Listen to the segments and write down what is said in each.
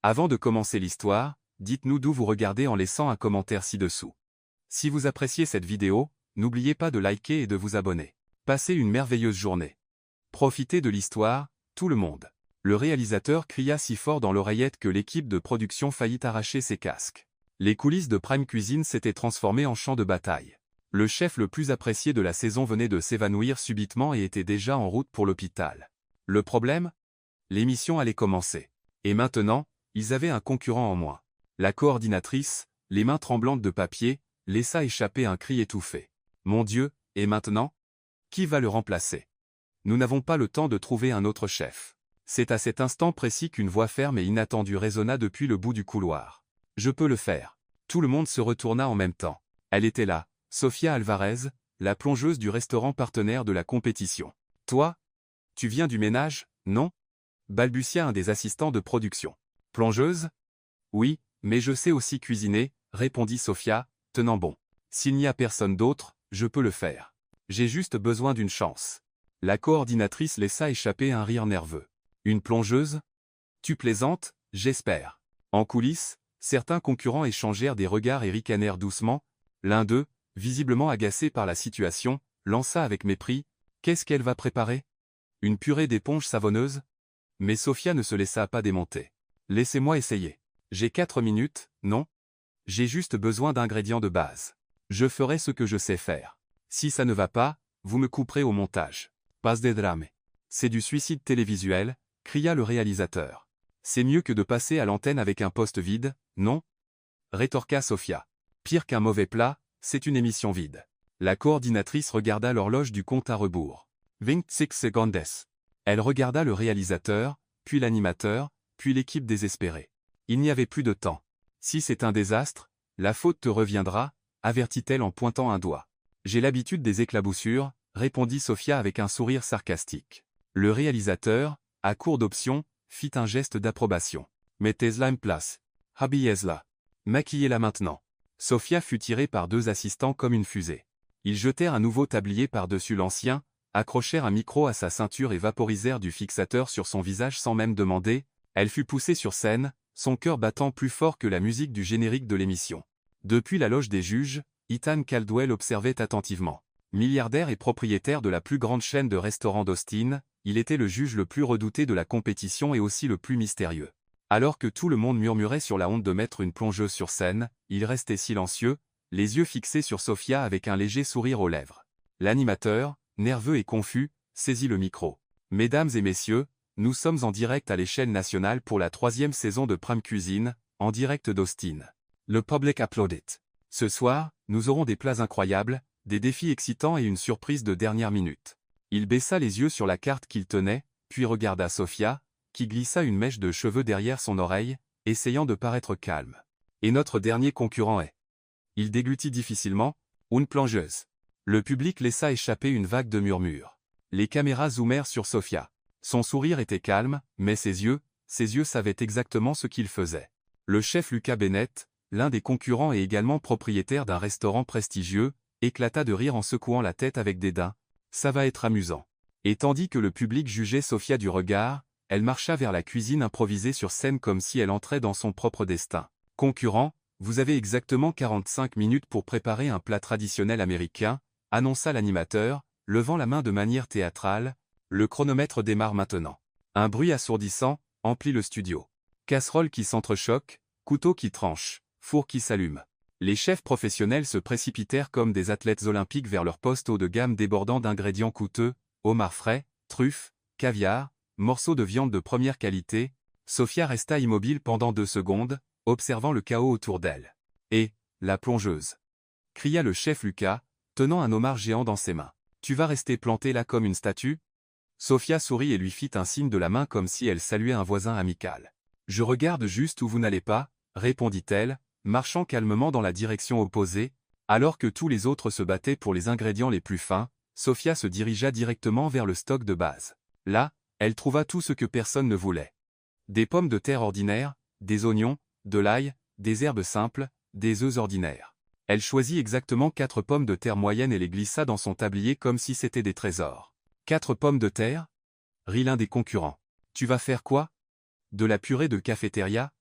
Avant de commencer l'histoire, dites-nous d'où vous regardez en laissant un commentaire ci-dessous. Si vous appréciez cette vidéo, n'oubliez pas de liker et de vous abonner. Passez une merveilleuse journée. Profitez de l'histoire, tout le monde. Le réalisateur cria si fort dans l'oreillette que l'équipe de production faillit arracher ses casques. Les coulisses de Prime Cuisine s'étaient transformées en champ de bataille. Le chef le plus apprécié de la saison venait de s'évanouir subitement et était déjà en route pour l'hôpital. Le problème ? L'émission allait commencer. Et maintenant, ils avaient un concurrent en moins. La coordinatrice, les mains tremblantes de papier, laissa échapper un cri étouffé. Mon Dieu, et maintenant ? Qui va le remplacer ? Nous n'avons pas le temps de trouver un autre chef. C'est à cet instant précis qu'une voix ferme et inattendue résonna depuis le bout du couloir. Je peux le faire. Tout le monde se retourna en même temps. Elle était là, Sofia Alvarez, la plongeuse du restaurant partenaire de la compétition. Toi ? Tu viens du ménage, non ? Balbutia un des assistants de production. Plongeuse ? Oui, mais je sais aussi cuisiner, répondit Sofia, tenant bon. S'il n'y a personne d'autre, je peux le faire. J'ai juste besoin d'une chance. La coordinatrice laissa échapper un rire nerveux. Une plongeuse ? Tu plaisantes, j'espère. En coulisses, certains concurrents échangèrent des regards et ricanèrent doucement. L'un d'eux, visiblement agacé par la situation, lança avec mépris. Qu'est-ce qu'elle va préparer ? Une purée d'éponge savonneuse ? Mais Sofia ne se laissa pas démonter. Laissez-moi essayer. J'ai 4 minutes, non ? J'ai juste besoin d'ingrédients de base. Je ferai ce que je sais faire. Si ça ne va pas, vous me couperez au montage. Pas de drame. C'est du suicide télévisuel, cria le réalisateur. C'est mieux que de passer à l'antenne avec un poste vide, non ? Rétorqua Sofia. Pire qu'un mauvais plat, c'est une émission vide. La coordinatrice regarda l'horloge du compte à rebours. 26 secondes. Elle regarda le réalisateur, puis l'animateur, puis l'équipe désespérée. Il n'y avait plus de temps. Si c'est un désastre, la faute te reviendra, avertit-elle en pointant un doigt. J'ai l'habitude des éclaboussures, répondit Sofia avec un sourire sarcastique. Le réalisateur, à court d'options, fit un geste d'approbation. Mettez-la en place. Habillez-la. Maquillez-la maintenant. Sofia fut tirée par 2 assistants comme une fusée. Ils jetèrent un nouveau tablier par-dessus l'ancien, accrochèrent un micro à sa ceinture et vaporisèrent du fixateur sur son visage sans même demander. Elle fut poussée sur scène, son cœur battant plus fort que la musique du générique de l'émission. Depuis la loge des juges, Ethan Caldwell observait attentivement. Milliardaire et propriétaire de la plus grande chaîne de restaurants d'Austin, il était le juge le plus redouté de la compétition et aussi le plus mystérieux. Alors que tout le monde murmurait sur la honte de mettre une plongeuse sur scène, il restait silencieux, les yeux fixés sur Sofia avec un léger sourire aux lèvres. L'animateur, nerveux et confus, saisit le micro. Mesdames et messieurs, nous sommes en direct à l'échelle nationale pour la 3e saison de Prime Cuisine, en direct d'Austin. Le public applaudit. Ce soir, nous aurons des plats incroyables, des défis excitants et une surprise de dernière minute. Il baissa les yeux sur la carte qu'il tenait, puis regarda Sofia, qui glissa une mèche de cheveux derrière son oreille, essayant de paraître calme. Et notre dernier concurrent est. Il déglutit difficilement, une plongeuse. Le public laissa échapper une vague de murmures. Les caméras zoomèrent sur Sofia. Son sourire était calme, mais ses yeux savaient exactement ce qu'ils faisaient. Le chef Lucas Bennett, l'un des concurrents et également propriétaire d'un restaurant prestigieux, éclata de rire en secouant la tête avec dédain. Ça va être amusant. Et tandis que le public jugeait Sofia du regard, elle marcha vers la cuisine improvisée sur scène comme si elle entrait dans son propre destin. Concurrent, vous avez exactement 45 minutes pour préparer un plat traditionnel américain, annonça l'animateur, levant la main de manière théâtrale. Le chronomètre démarre maintenant. Un bruit assourdissant emplit le studio. Casserole qui s'entrechoque, couteau qui tranche, four qui s'allume. Les chefs professionnels se précipitèrent comme des athlètes olympiques vers leur poste haut de gamme débordant d'ingrédients coûteux, homards frais, truffes, caviar, morceaux de viande de première qualité. Sofia resta immobile pendant 2 secondes, observant le chaos autour d'elle. Et, la plongeuse, cria le chef Lucas, tenant un homard géant dans ses mains. Tu vas rester planté là comme une statue ? Sofia sourit et lui fit un signe de la main comme si elle saluait un voisin amical. Je regarde juste où vous n'allez pas, répondit-elle, marchant calmement dans la direction opposée. Alors que tous les autres se battaient pour les ingrédients les plus fins, Sofia se dirigea directement vers le stock de base. Là, elle trouva tout ce que personne ne voulait. Des pommes de terre ordinaires, des oignons, de l'ail, des herbes simples, des œufs ordinaires. Elle choisit exactement 4 pommes de terre moyennes et les glissa dans son tablier comme si c'était des trésors. 4 pommes de terre ? Rit l'un des concurrents. Tu vas faire quoi ? De la purée de cafétéria ?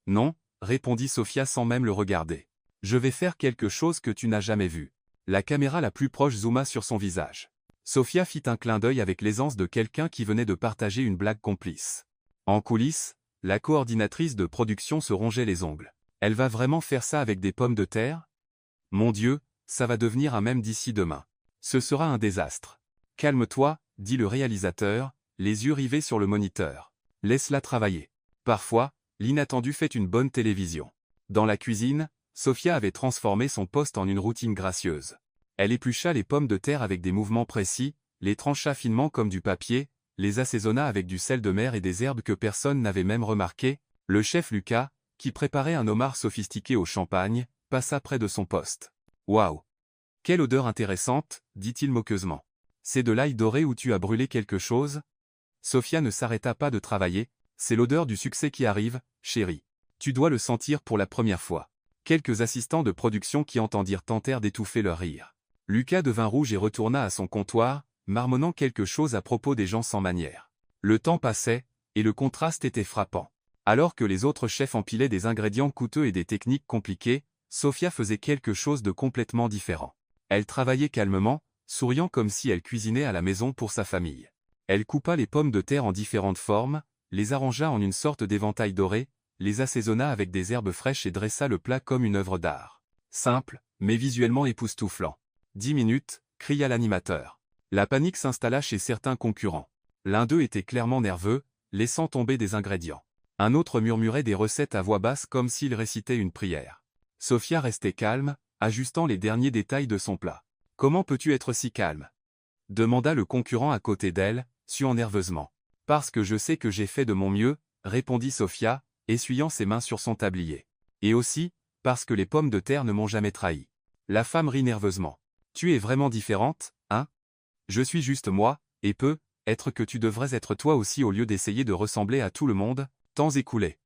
Non, répondit Sofia sans même le regarder. Je vais faire quelque chose que tu n'as jamais vu. La caméra la plus proche zooma sur son visage. Sofia fit un clin d'œil avec l'aisance de quelqu'un qui venait de partager une blague complice. En coulisses, la coordinatrice de production se rongeait les ongles. Elle va vraiment faire ça avec des pommes de terre? Mon Dieu, ça va devenir un mème d'ici demain. Ce sera un désastre. Calme-toi, dit le réalisateur, les yeux rivés sur le moniteur. Laisse-la travailler. Parfois, l'inattendu fait une bonne télévision. Dans la cuisine, Sofia avait transformé son poste en une routine gracieuse. Elle éplucha les pommes de terre avec des mouvements précis, les trancha finement comme du papier, les assaisonna avec du sel de mer et des herbes que personne n'avait même remarquées. Le chef Lucas, qui préparait un homard sophistiqué au champagne, passa près de son poste. « Waouh! Quelle odeur intéressante, dit-il moqueusement. C'est de l'ail doré où tu as brûlé quelque chose? Sofia ne s'arrêta pas de travailler. C'est l'odeur du succès qui arrive, chérie. Tu dois le sentir pour la première fois. Quelques assistants de production qui entendirent tentèrent d'étouffer leur rire. Lucas devint rouge et retourna à son comptoir, marmonnant quelque chose à propos des gens sans manière. Le temps passait, et le contraste était frappant. Alors que les autres chefs empilaient des ingrédients coûteux et des techniques compliquées, Sofia faisait quelque chose de complètement différent. Elle travaillait calmement, souriant comme si elle cuisinait à la maison pour sa famille. Elle coupa les pommes de terre en différentes formes, les arrangea en une sorte d'éventail doré, les assaisonna avec des herbes fraîches et dressa le plat comme une œuvre d'art. Simple, mais visuellement époustouflant. 10 minutes, cria l'animateur. La panique s'installa chez certains concurrents. L'un d'eux était clairement nerveux, laissant tomber des ingrédients. Un autre murmurait des recettes à voix basse comme s'il récitait une prière. Sofia restait calme, ajustant les derniers détails de son plat. « Comment peux-tu être si calme ?» demanda le concurrent à côté d'elle, suant nerveusement. « Parce que je sais que j'ai fait de mon mieux, » répondit Sofia, essuyant ses mains sur son tablier. « Et aussi, parce que les pommes de terre ne m'ont jamais trahi. » La femme rit nerveusement. « Tu es vraiment différente, hein? Je suis juste moi, et être que tu devrais être toi aussi au lieu d'essayer de ressembler à tout le monde, temps écoulé. »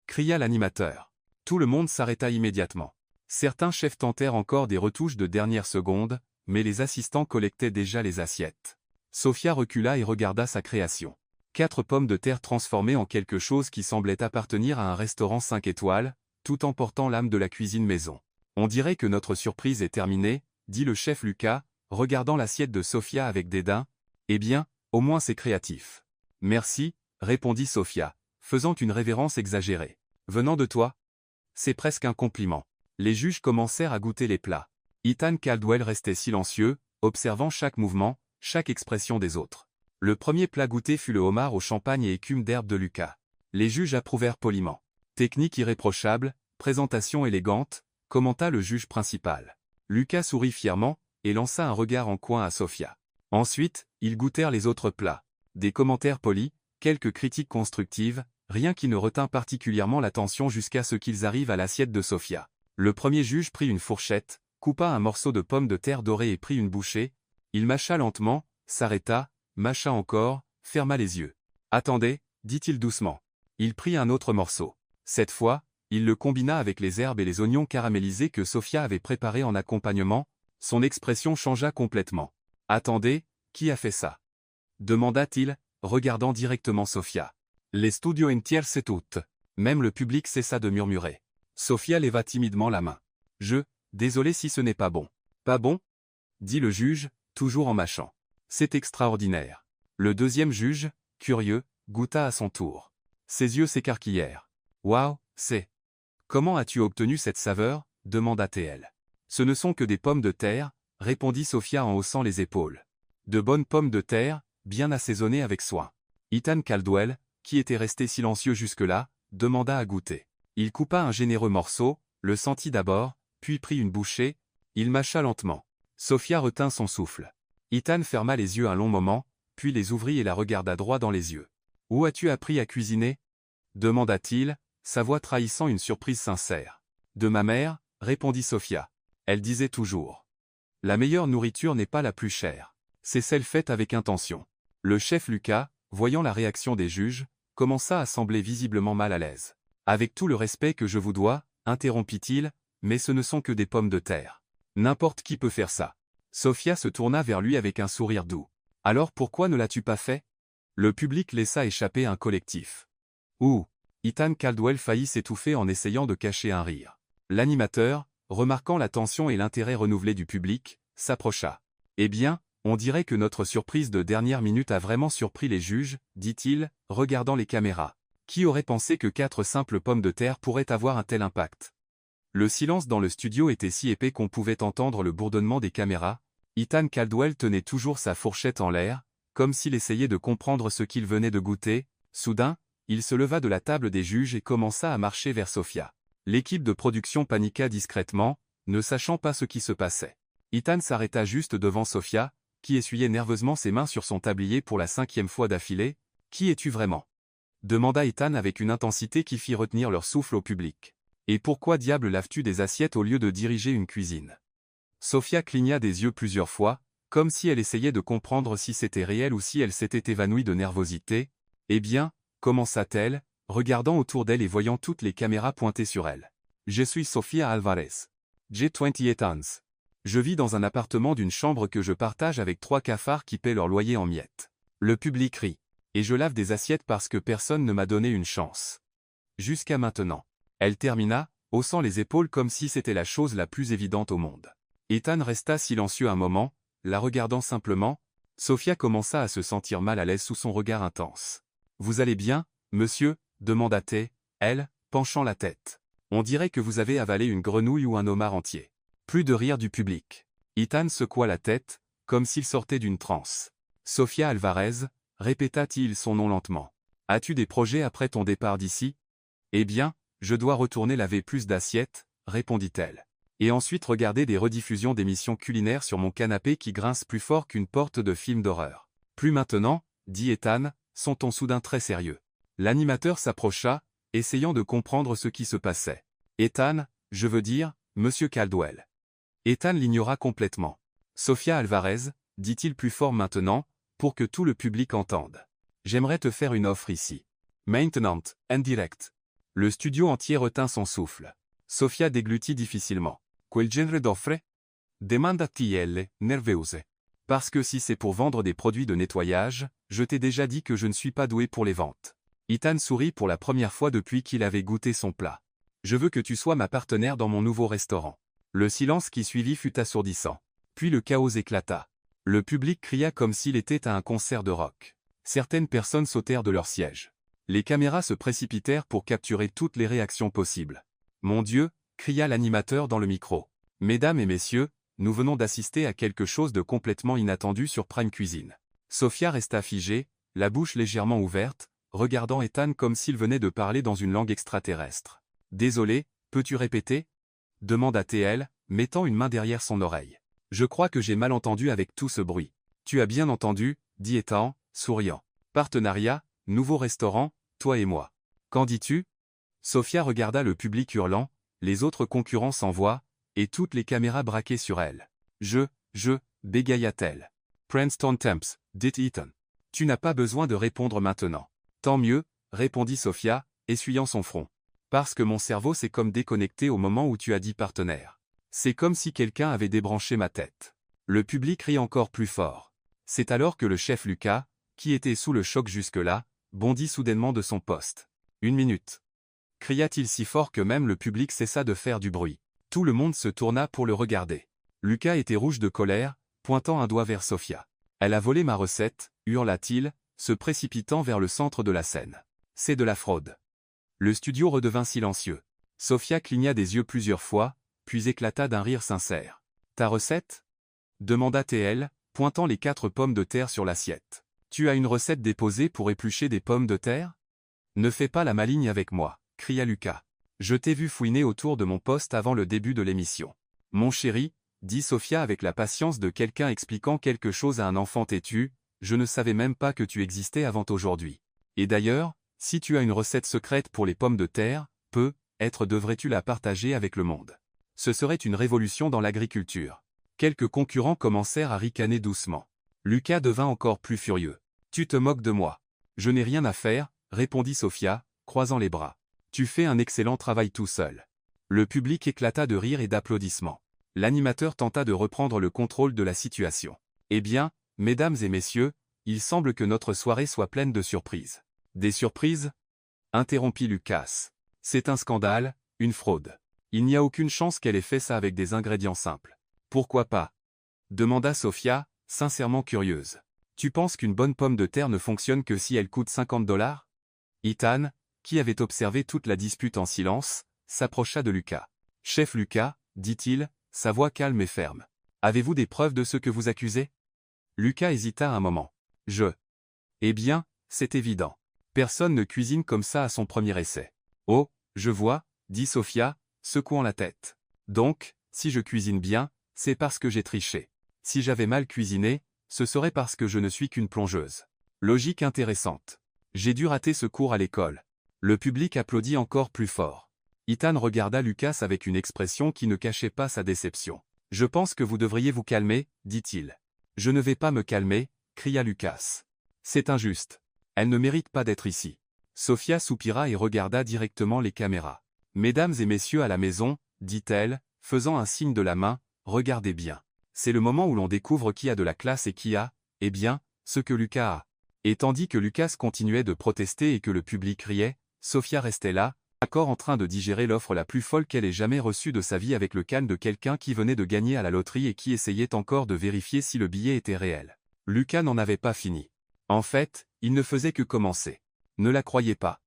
cria l'animateur. Tout le monde s'arrêta immédiatement. Certains chefs tentèrent encore des retouches de dernière seconde, mais les assistants collectaient déjà les assiettes. Sofia recula et regarda sa création. 4 pommes de terre transformées en quelque chose qui semblait appartenir à un restaurant 5 étoiles, tout en portant l'âme de la cuisine maison. « On dirait que notre surprise est terminée, » dit le chef Lucas, regardant l'assiette de Sofia avec dédain. « Eh bien, au moins c'est créatif. »« Merci, » répondit Sofia, faisant une révérence exagérée. « Venant de toi, c'est presque un compliment. » Les juges commencèrent à goûter les plats. Ethan Caldwell restait silencieux, observant chaque mouvement, chaque expression des autres. Le premier plat goûté fut le homard au champagne et écume d'herbe de Lucas. Les juges approuvèrent poliment. « Technique irréprochable, présentation élégante », commenta le juge principal. Lucas sourit fièrement, et lança un regard en coin à Sofia. Ensuite, ils goûtèrent les autres plats. Des commentaires polis, quelques critiques constructives, rien qui ne retint particulièrement l'attention jusqu'à ce qu'ils arrivent à l'assiette de Sofia. Le premier juge prit une fourchette, coupa un morceau de pomme de terre dorée et prit une bouchée. Il mâcha lentement, s'arrêta, mâcha encore, ferma les yeux. « Attendez, » dit-il doucement. Il prit un autre morceau. Cette fois, il le combina avec les herbes et les oignons caramélisés que Sofia avait préparés en accompagnement. Son expression changea complètement. « Attendez, qui a fait ça ?» demanda-t-il, regardant directement Sofia. « Les studios entiers c'est tout. » Même le public cessa de murmurer. Sofia leva timidement la main. « Désolé si ce n'est pas bon. »« Pas bon ?» dit le juge, toujours en mâchant. « C'est extraordinaire. » Le deuxième juge, curieux, goûta à son tour. Ses yeux s'écarquillèrent. « Waouh, c'est... Comment as-tu obtenu cette saveur ?» demanda-t-elle. « Ce ne sont que des pommes de terre, » répondit Sofia en haussant les épaules. « De bonnes pommes de terre, bien assaisonnées avec soin. » Ethan Caldwell, qui était resté silencieux jusque-là, demanda à goûter. Il coupa un généreux morceau, le sentit d'abord, puis prit une bouchée. Il mâcha lentement. Sofia retint son souffle. Ethan ferma les yeux un long moment, puis les ouvrit et la regarda droit dans les yeux. « Où as-tu appris à cuisiner ?» demanda-t-il, sa voix trahissant une surprise sincère. « De ma mère, » répondit Sofia. Elle disait toujours. « La meilleure nourriture n'est pas la plus chère. C'est celle faite avec intention. » Le chef Lucas, voyant la réaction des juges, commença à sembler visiblement mal à l'aise. « Avec tout le respect que je vous dois, » interrompit-il, « mais ce ne sont que des pommes de terre. N'importe qui peut faire ça. » Sofia se tourna vers lui avec un sourire doux. « Alors pourquoi ne l'as-tu pas fait ?» Le public laissa échapper un collectif. « Ouh ! Ethan Caldwell faillit s'étouffer en essayant de cacher un rire. L'animateur, remarquant la tension et l'intérêt renouvelé du public, s'approcha. « Eh bien, on dirait que notre surprise de dernière minute a vraiment surpris les juges, dit-il, regardant les caméras. Qui aurait pensé que 4 simples pommes de terre pourraient avoir un tel impact ?» Le silence dans le studio était si épais qu'on pouvait entendre le bourdonnement des caméras. Ethan Caldwell tenait toujours sa fourchette en l'air, comme s'il essayait de comprendre ce qu'il venait de goûter. Soudain, il se leva de la table des juges et commença à marcher vers Sophia. L'équipe de production paniqua discrètement, ne sachant pas ce qui se passait. Ethan s'arrêta juste devant Sophia, qui essuyait nerveusement ses mains sur son tablier pour la 5e fois d'affilée. « Qui es-tu vraiment ?» demanda Ethan avec une intensité qui fit retenir leur souffle au public. « Et pourquoi diable laves-tu des assiettes au lieu de diriger une cuisine ?» Sophia cligna des yeux plusieurs fois, comme si elle essayait de comprendre si c'était réel ou si elle s'était évanouie de nervosité. « Eh bien, » commença-t-elle, regardant autour d'elle et voyant toutes les caméras pointées sur elle. « Je suis Sofia Alvarez. J'ai 28 ans. Je vis dans un appartement d'une chambre que je partage avec 3 cafards qui paient leur loyer en miettes. Le public rit. Et je lave des assiettes parce que personne ne m'a donné une chance. Jusqu'à maintenant. » Elle termina, haussant les épaules comme si c'était la chose la plus évidente au monde. Ethan resta silencieux un moment, la regardant simplement. Sophia commença à se sentir mal à l'aise sous son regard intense. « Vous allez bien, monsieur ?» demanda-t-elle, penchant la tête. « On dirait que vous avez avalé une grenouille ou un homard entier. » Plus de rire du public. Ethan secoua la tête, comme s'il sortait d'une transe. « Sofia Alvarez » répéta-t-il son nom lentement. « As-tu des projets après ton départ d'ici ?»« Eh bien, je dois retourner laver plus d'assiettes, » répondit-elle. « Et ensuite regarder des rediffusions d'émissions culinaires sur mon canapé qui grincent plus fort qu'une porte de film d'horreur. »« Plus maintenant, » dit Ethan, son ton soudain très sérieux. L'animateur s'approcha, essayant de comprendre ce qui se passait. « Ethan, je veux dire, monsieur Caldwell. » Ethan l'ignora complètement. « Sofia Alvarez, » dit-il plus fort maintenant, pour que tout le public entende. « J'aimerais te faire une offre ici. Maintenant, en direct. » Le studio entier retint son souffle. Sophia déglutit difficilement. « Quel genre d'offre ?» demanda-t-elle, nerveuse. « Parce que si c'est pour vendre des produits de nettoyage, je t'ai déjà dit que je ne suis pas doué pour les ventes. » Ethan sourit pour la première fois depuis qu'il avait goûté son plat. « Je veux que tu sois ma partenaire dans mon nouveau restaurant. » Le silence qui suivit fut assourdissant. Puis le chaos éclata. Le public cria comme s'il était à un concert de rock. Certaines personnes sautèrent de leur siège. Les caméras se précipitèrent pour capturer toutes les réactions possibles. « Mon Dieu !» cria l'animateur dans le micro. « Mesdames et messieurs, nous venons d'assister à quelque chose de complètement inattendu sur Prime Cuisine. » Sophia resta figée, la bouche légèrement ouverte, regardant Ethan comme s'il venait de parler dans une langue extraterrestre. « Désolé, peux-tu répéter ?» demanda-t-elle, mettant une main derrière son oreille. « Je crois que j'ai mal entendu avec tout ce bruit. »« Tu as bien entendu, » dit Ethan, souriant. « Partenariat, nouveau restaurant, toi et moi. Qu'en dis-tu » Sophia regarda le public hurlant, les autres concurrents sans voix, et toutes les caméras braquées sur elle. « Je, bégaya-t-elle. « Princeton Temps, dit Ethan. Tu n'as pas besoin de répondre maintenant. »« Tant mieux, » répondit Sophia, essuyant son front. « Parce que mon cerveau s'est comme déconnecté au moment où tu as dit partenaire. C'est comme si quelqu'un avait débranché ma tête. » Le public rit encore plus fort. C'est alors que le chef Lucas, qui était sous le choc jusque-là, bondit soudainement de son poste. « 1 minute !» cria-t-il si fort que même le public cessa de faire du bruit. Tout le monde se tourna pour le regarder. Lucas était rouge de colère, pointant un doigt vers Sophia. « Elle a volé ma recette !» hurla-t-il, se précipitant vers le centre de la scène. « C'est de la fraude !» Le studio redevint silencieux. Sophia cligna des yeux plusieurs fois, puis éclata d'un rire sincère. « Ta recette ?» demanda-t-elle, pointant les 4 pommes de terre sur l'assiette. « Tu as une recette déposée pour éplucher des pommes de terre ? Ne fais pas la maligne avec moi, » cria Lucas. « Je t'ai vu fouiner autour de mon poste avant le début de l'émission. »« Mon chéri, » dit Sophia avec la patience de quelqu'un expliquant quelque chose à un enfant têtu, « je ne savais même pas que tu existais avant aujourd'hui. Et d'ailleurs, si tu as une recette secrète pour les pommes de terre, peut-être devrais-tu la partager avec le monde. Ce serait une révolution dans l'agriculture. » Quelques concurrents commencèrent à ricaner doucement. Lucas devint encore plus furieux. « Tu te moques de moi. »« Je n'ai rien à faire, » répondit Sophia, croisant les bras. « Tu fais un excellent travail tout seul. » Le public éclata de rire et d'applaudissements. L'animateur tenta de reprendre le contrôle de la situation. « Eh bien, mesdames et messieurs, il semble que notre soirée soit pleine de surprises. » « Des surprises ?» Interrompit Lucas. C'est un scandale, une fraude. Il n'y a aucune chance qu'elle ait fait ça avec des ingrédients simples. Pourquoi pas? Demanda Sophia, sincèrement curieuse. Tu penses qu'une bonne pomme de terre ne fonctionne que si elle coûte 50 $? Ethan, qui avait observé toute la dispute en silence, s'approcha de Lucas. Chef Lucas, dit-il, sa voix calme et ferme. Avez-vous des preuves de ce que vous accusez? Lucas hésita un moment. Eh bien, c'est évident. Personne ne cuisine comme ça à son premier essai. Oh, je vois, dit Sophia, secouant la tête. Donc, si je cuisine bien, c'est parce que j'ai triché. Si j'avais mal cuisiné, ce serait parce que je ne suis qu'une plongeuse. Logique intéressante. J'ai dû rater ce cours à l'école. Le public applaudit encore plus fort. Ethan regarda Lucas avec une expression qui ne cachait pas sa déception. Je pense que vous devriez vous calmer, dit-il. Je ne vais pas me calmer, cria Lucas. C'est injuste. Elle ne mérite pas d'être ici. Sophia soupira et regarda directement les caméras. Mesdames et messieurs à la maison, dit-elle, faisant un signe de la main, regardez bien. C'est le moment où l'on découvre qui a de la classe et qui a, eh bien, ce que Lucas a. Et tandis que Lucas continuait de protester et que le public riait, Sophia restait là, encore en train de digérer l'offre la plus folle qu'elle ait jamais reçue de sa vie avec le calme de quelqu'un qui venait de gagner à la loterie et qui essayait encore de vérifier si le billet était réel. Lucas n'en avait pas fini. En fait, il ne faisait que commencer. Ne la croyez pas,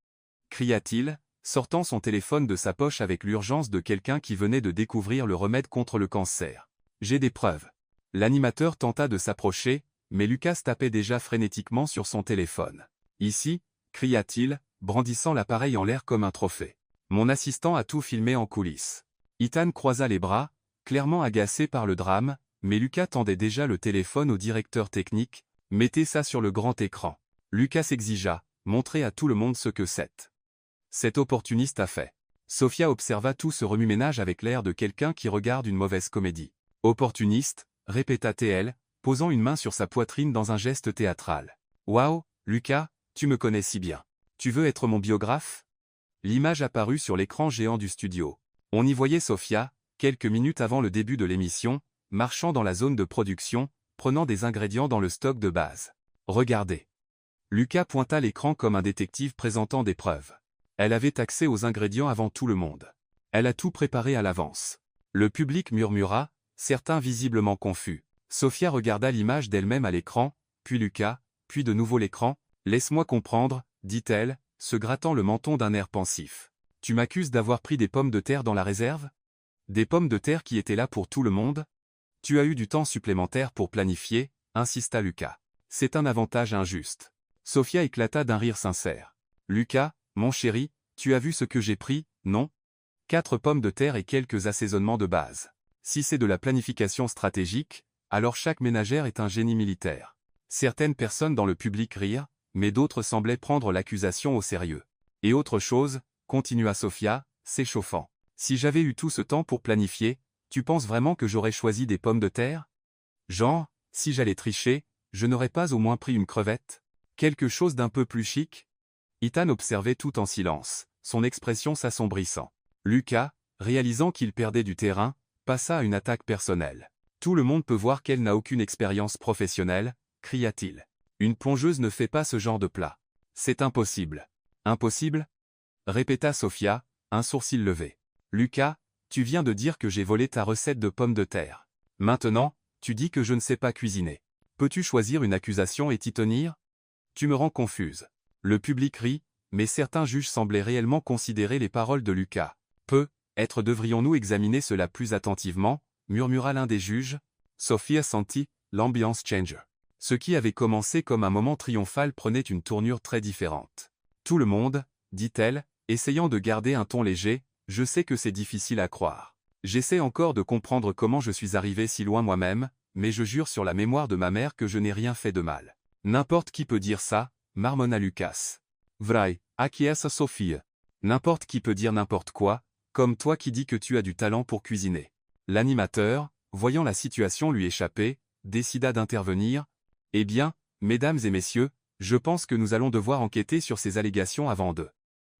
cria-t-il, sortant son téléphone de sa poche avec l'urgence de quelqu'un qui venait de découvrir le remède contre le cancer. J'ai des preuves. L'animateur tenta de s'approcher, mais Lucas tapait déjà frénétiquement sur son téléphone. Ici, cria-t-il, brandissant l'appareil en l'air comme un trophée. Mon assistant a tout filmé en coulisses. Ethan croisa les bras, clairement agacé par le drame, mais Lucas tendait déjà le téléphone au directeur technique. Mettez ça sur le grand écran. Lucas exigea, montrez à tout le monde ce que cet opportuniste a fait. Sophia observa tout ce remue-ménage avec l'air de quelqu'un qui regarde une mauvaise comédie. Opportuniste, répéta-t-elle, posant une main sur sa poitrine dans un geste théâtral. Waouh, Lucas, tu me connais si bien. Tu veux être mon biographe? L'image apparut sur l'écran géant du studio. On y voyait Sophia, quelques minutes avant le début de l'émission, marchant dans la zone de production, prenant des ingrédients dans le stock de base. Regardez. Lucas pointa l'écran comme un détective présentant des preuves. Elle avait accès aux ingrédients avant tout le monde. Elle a tout préparé à l'avance. Le public murmura, certains visiblement confus. Sophia regarda l'image d'elle-même à l'écran, puis Lucas, puis de nouveau l'écran. Laisse-moi comprendre, dit-elle, se grattant le menton d'un air pensif. Tu m'accuses d'avoir pris des pommes de terre dans la réserve? Des pommes de terre qui étaient là pour tout le monde? Tu as eu du temps supplémentaire pour planifier, insista Lucas. C'est un avantage injuste. Sophia éclata d'un rire sincère. Lucas, mon chéri, tu as vu ce que j'ai pris, non? 4 pommes de terre et quelques assaisonnements de base. Si c'est de la planification stratégique, alors chaque ménagère est un génie militaire. Certaines personnes dans le public rirent, mais d'autres semblaient prendre l'accusation au sérieux. Et autre chose, continua Sophia, s'échauffant. Si j'avais eu tout ce temps pour planifier, tu penses vraiment que j'aurais choisi des pommes de terre? Genre, si j'allais tricher, je n'aurais pas au moins pris une crevette? Quelque chose d'un peu plus chic? Ethan observait tout en silence, son expression s'assombrissant. Lucas, réalisant qu'il perdait du terrain, passa à une attaque personnelle. Tout le monde peut voir qu'elle n'a aucune expérience professionnelle, cria-t-il. Une plongeuse ne fait pas ce genre de plat. C'est impossible. Impossible? Répéta Sophia, un sourcil levé. Lucas, tu viens de dire que j'ai volé ta recette de pommes de terre. Maintenant, tu dis que je ne sais pas cuisiner. Peux-tu choisir une accusation et t'y tenir? Tu me rends confuse. Le public rit, mais certains juges semblaient réellement considérer les paroles de Lucas. Devrions-nous examiner cela plus attentivement, murmura l'un des juges. Sophia sentit l'ambiance changer. Ce qui avait commencé comme un moment triomphal prenait une tournure très différente. Tout le monde, dit-elle, essayant de garder un ton léger, je sais que c'est difficile à croire. J'essaie encore de comprendre comment je suis arrivé si loin moi-même, mais je jure sur la mémoire de ma mère que je n'ai rien fait de mal. N'importe qui peut dire ça, marmonna Lucas. Vrai, acquiesça Sophie. N'importe qui peut dire n'importe quoi, comme toi qui dis que tu as du talent pour cuisiner. L'animateur, voyant la situation lui échapper, décida d'intervenir. Eh bien, mesdames et messieurs, je pense que nous allons devoir enquêter sur ces allégations avant de...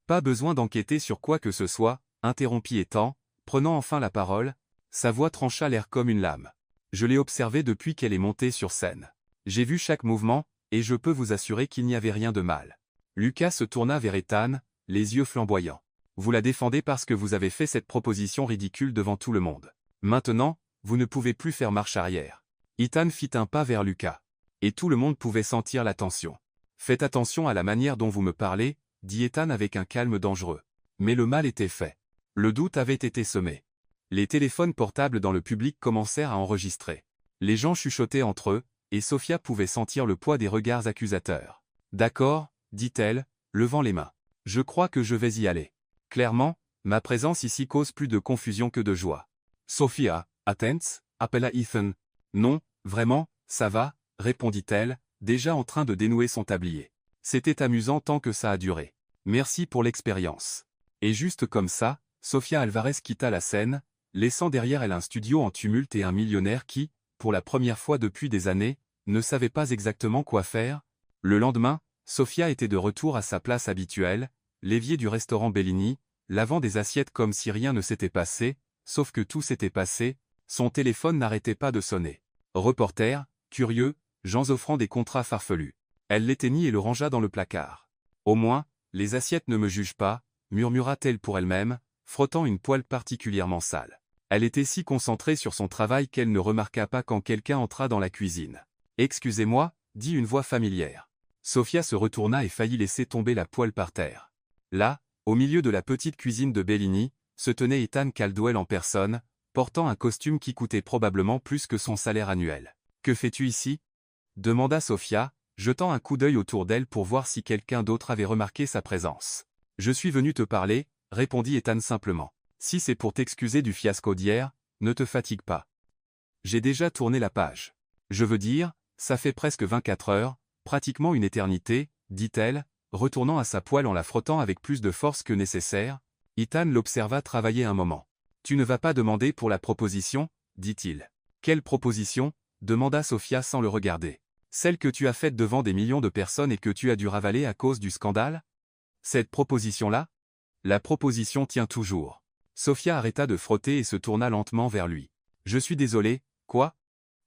Pas besoin d'enquêter sur quoi que ce soit, interrompit Ethan, prenant enfin la parole, sa voix trancha l'air comme une lame. Je l'ai observée depuis qu'elle est montée sur scène. J'ai vu chaque mouvement, et je peux vous assurer qu'il n'y avait rien de mal. Lucas se tourna vers Ethan, les yeux flamboyants. Vous la défendez parce que vous avez fait cette proposition ridicule devant tout le monde. Maintenant, vous ne pouvez plus faire marche arrière. Ethan fit un pas vers Lucas. Et tout le monde pouvait sentir la tension. Faites attention à la manière dont vous me parlez, dit Ethan avec un calme dangereux. Mais le mal était fait. Le doute avait été semé. Les téléphones portables dans le public commencèrent à enregistrer. Les gens chuchotaient entre eux, et Sophia pouvait sentir le poids des regards accusateurs. D'accord, dit-elle, levant les mains. Je crois que je vais y aller. Clairement, ma présence ici cause plus de confusion que de joie. Sophia, attends, appela Ethan. Non, vraiment, ça va, répondit-elle, déjà en train de dénouer son tablier. C'était amusant tant que ça a duré. Merci pour l'expérience. Et juste comme ça, Sofia Alvarez quitta la scène, laissant derrière elle un studio en tumulte et un millionnaire qui, pour la première fois depuis des années, ne savait pas exactement quoi faire. Le lendemain, Sofia était de retour à sa place habituelle, l'évier du restaurant Bellini, lavant des assiettes comme si rien ne s'était passé, sauf que tout s'était passé, son téléphone n'arrêtait pas de sonner. Reporter, curieux, gens offrant des contrats farfelus. Elle l'éteignit et le rangea dans le placard. Au moins, les assiettes ne me jugent pas, murmura-t-elle pour elle-même, frottant une poêle particulièrement sale. Elle était si concentrée sur son travail qu'elle ne remarqua pas quand quelqu'un entra dans la cuisine. « Excusez-moi » dit une voix familière. Sofia se retourna et faillit laisser tomber la poêle par terre. Là, au milieu de la petite cuisine de Bellini, se tenait Ethan Caldwell en personne, portant un costume qui coûtait probablement plus que son salaire annuel. « Que fais-tu ici » demanda Sofia, jetant un coup d'œil autour d'elle pour voir si quelqu'un d'autre avait remarqué sa présence. « Je suis venu te parler » répondit Ethan simplement. « Si c'est pour t'excuser du fiasco d'hier, ne te fatigue pas. J'ai déjà tourné la page. Je veux dire, ça fait presque 24 heures, pratiquement une éternité, dit-elle, retournant à sa poêle en la frottant avec plus de force que nécessaire. Ethan l'observa travailler un moment. « Tu ne vas pas demander pour la proposition » dit-il. « Quelle proposition » demanda Sofia sans le regarder. « Celle que tu as faite devant des millions de personnes et que tu as dû ravaler à cause du scandale ? Cette proposition-là ? La proposition tient toujours. » Sofia arrêta de frotter et se tourna lentement vers lui. « Je suis désolé, quoi ?»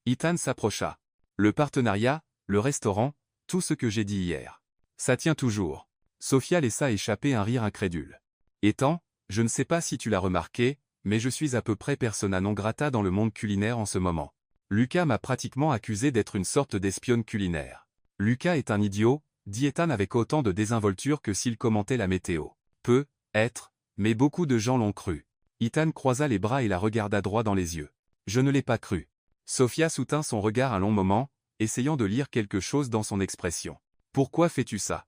Ethan s'approcha. « Le partenariat, le restaurant, tout ce que j'ai dit hier. Ça tient toujours. » Sofia laissa échapper un rire incrédule. « Ethan, je ne sais pas si tu l'as remarqué, mais je suis à peu près persona non grata dans le monde culinaire en ce moment. Lucas m'a pratiquement accusé d'être une sorte d'espionne culinaire. Lucas est un idiot, dit Ethan avec autant de désinvolture que s'il commentait la météo. Peut être, mais beaucoup de gens l'ont cru. Ethan croisa les bras et la regarda droit dans les yeux. Je ne l'ai pas cru. Sofia soutint son regard un long moment, essayant de lire quelque chose dans son expression. Pourquoi fais-tu ça ?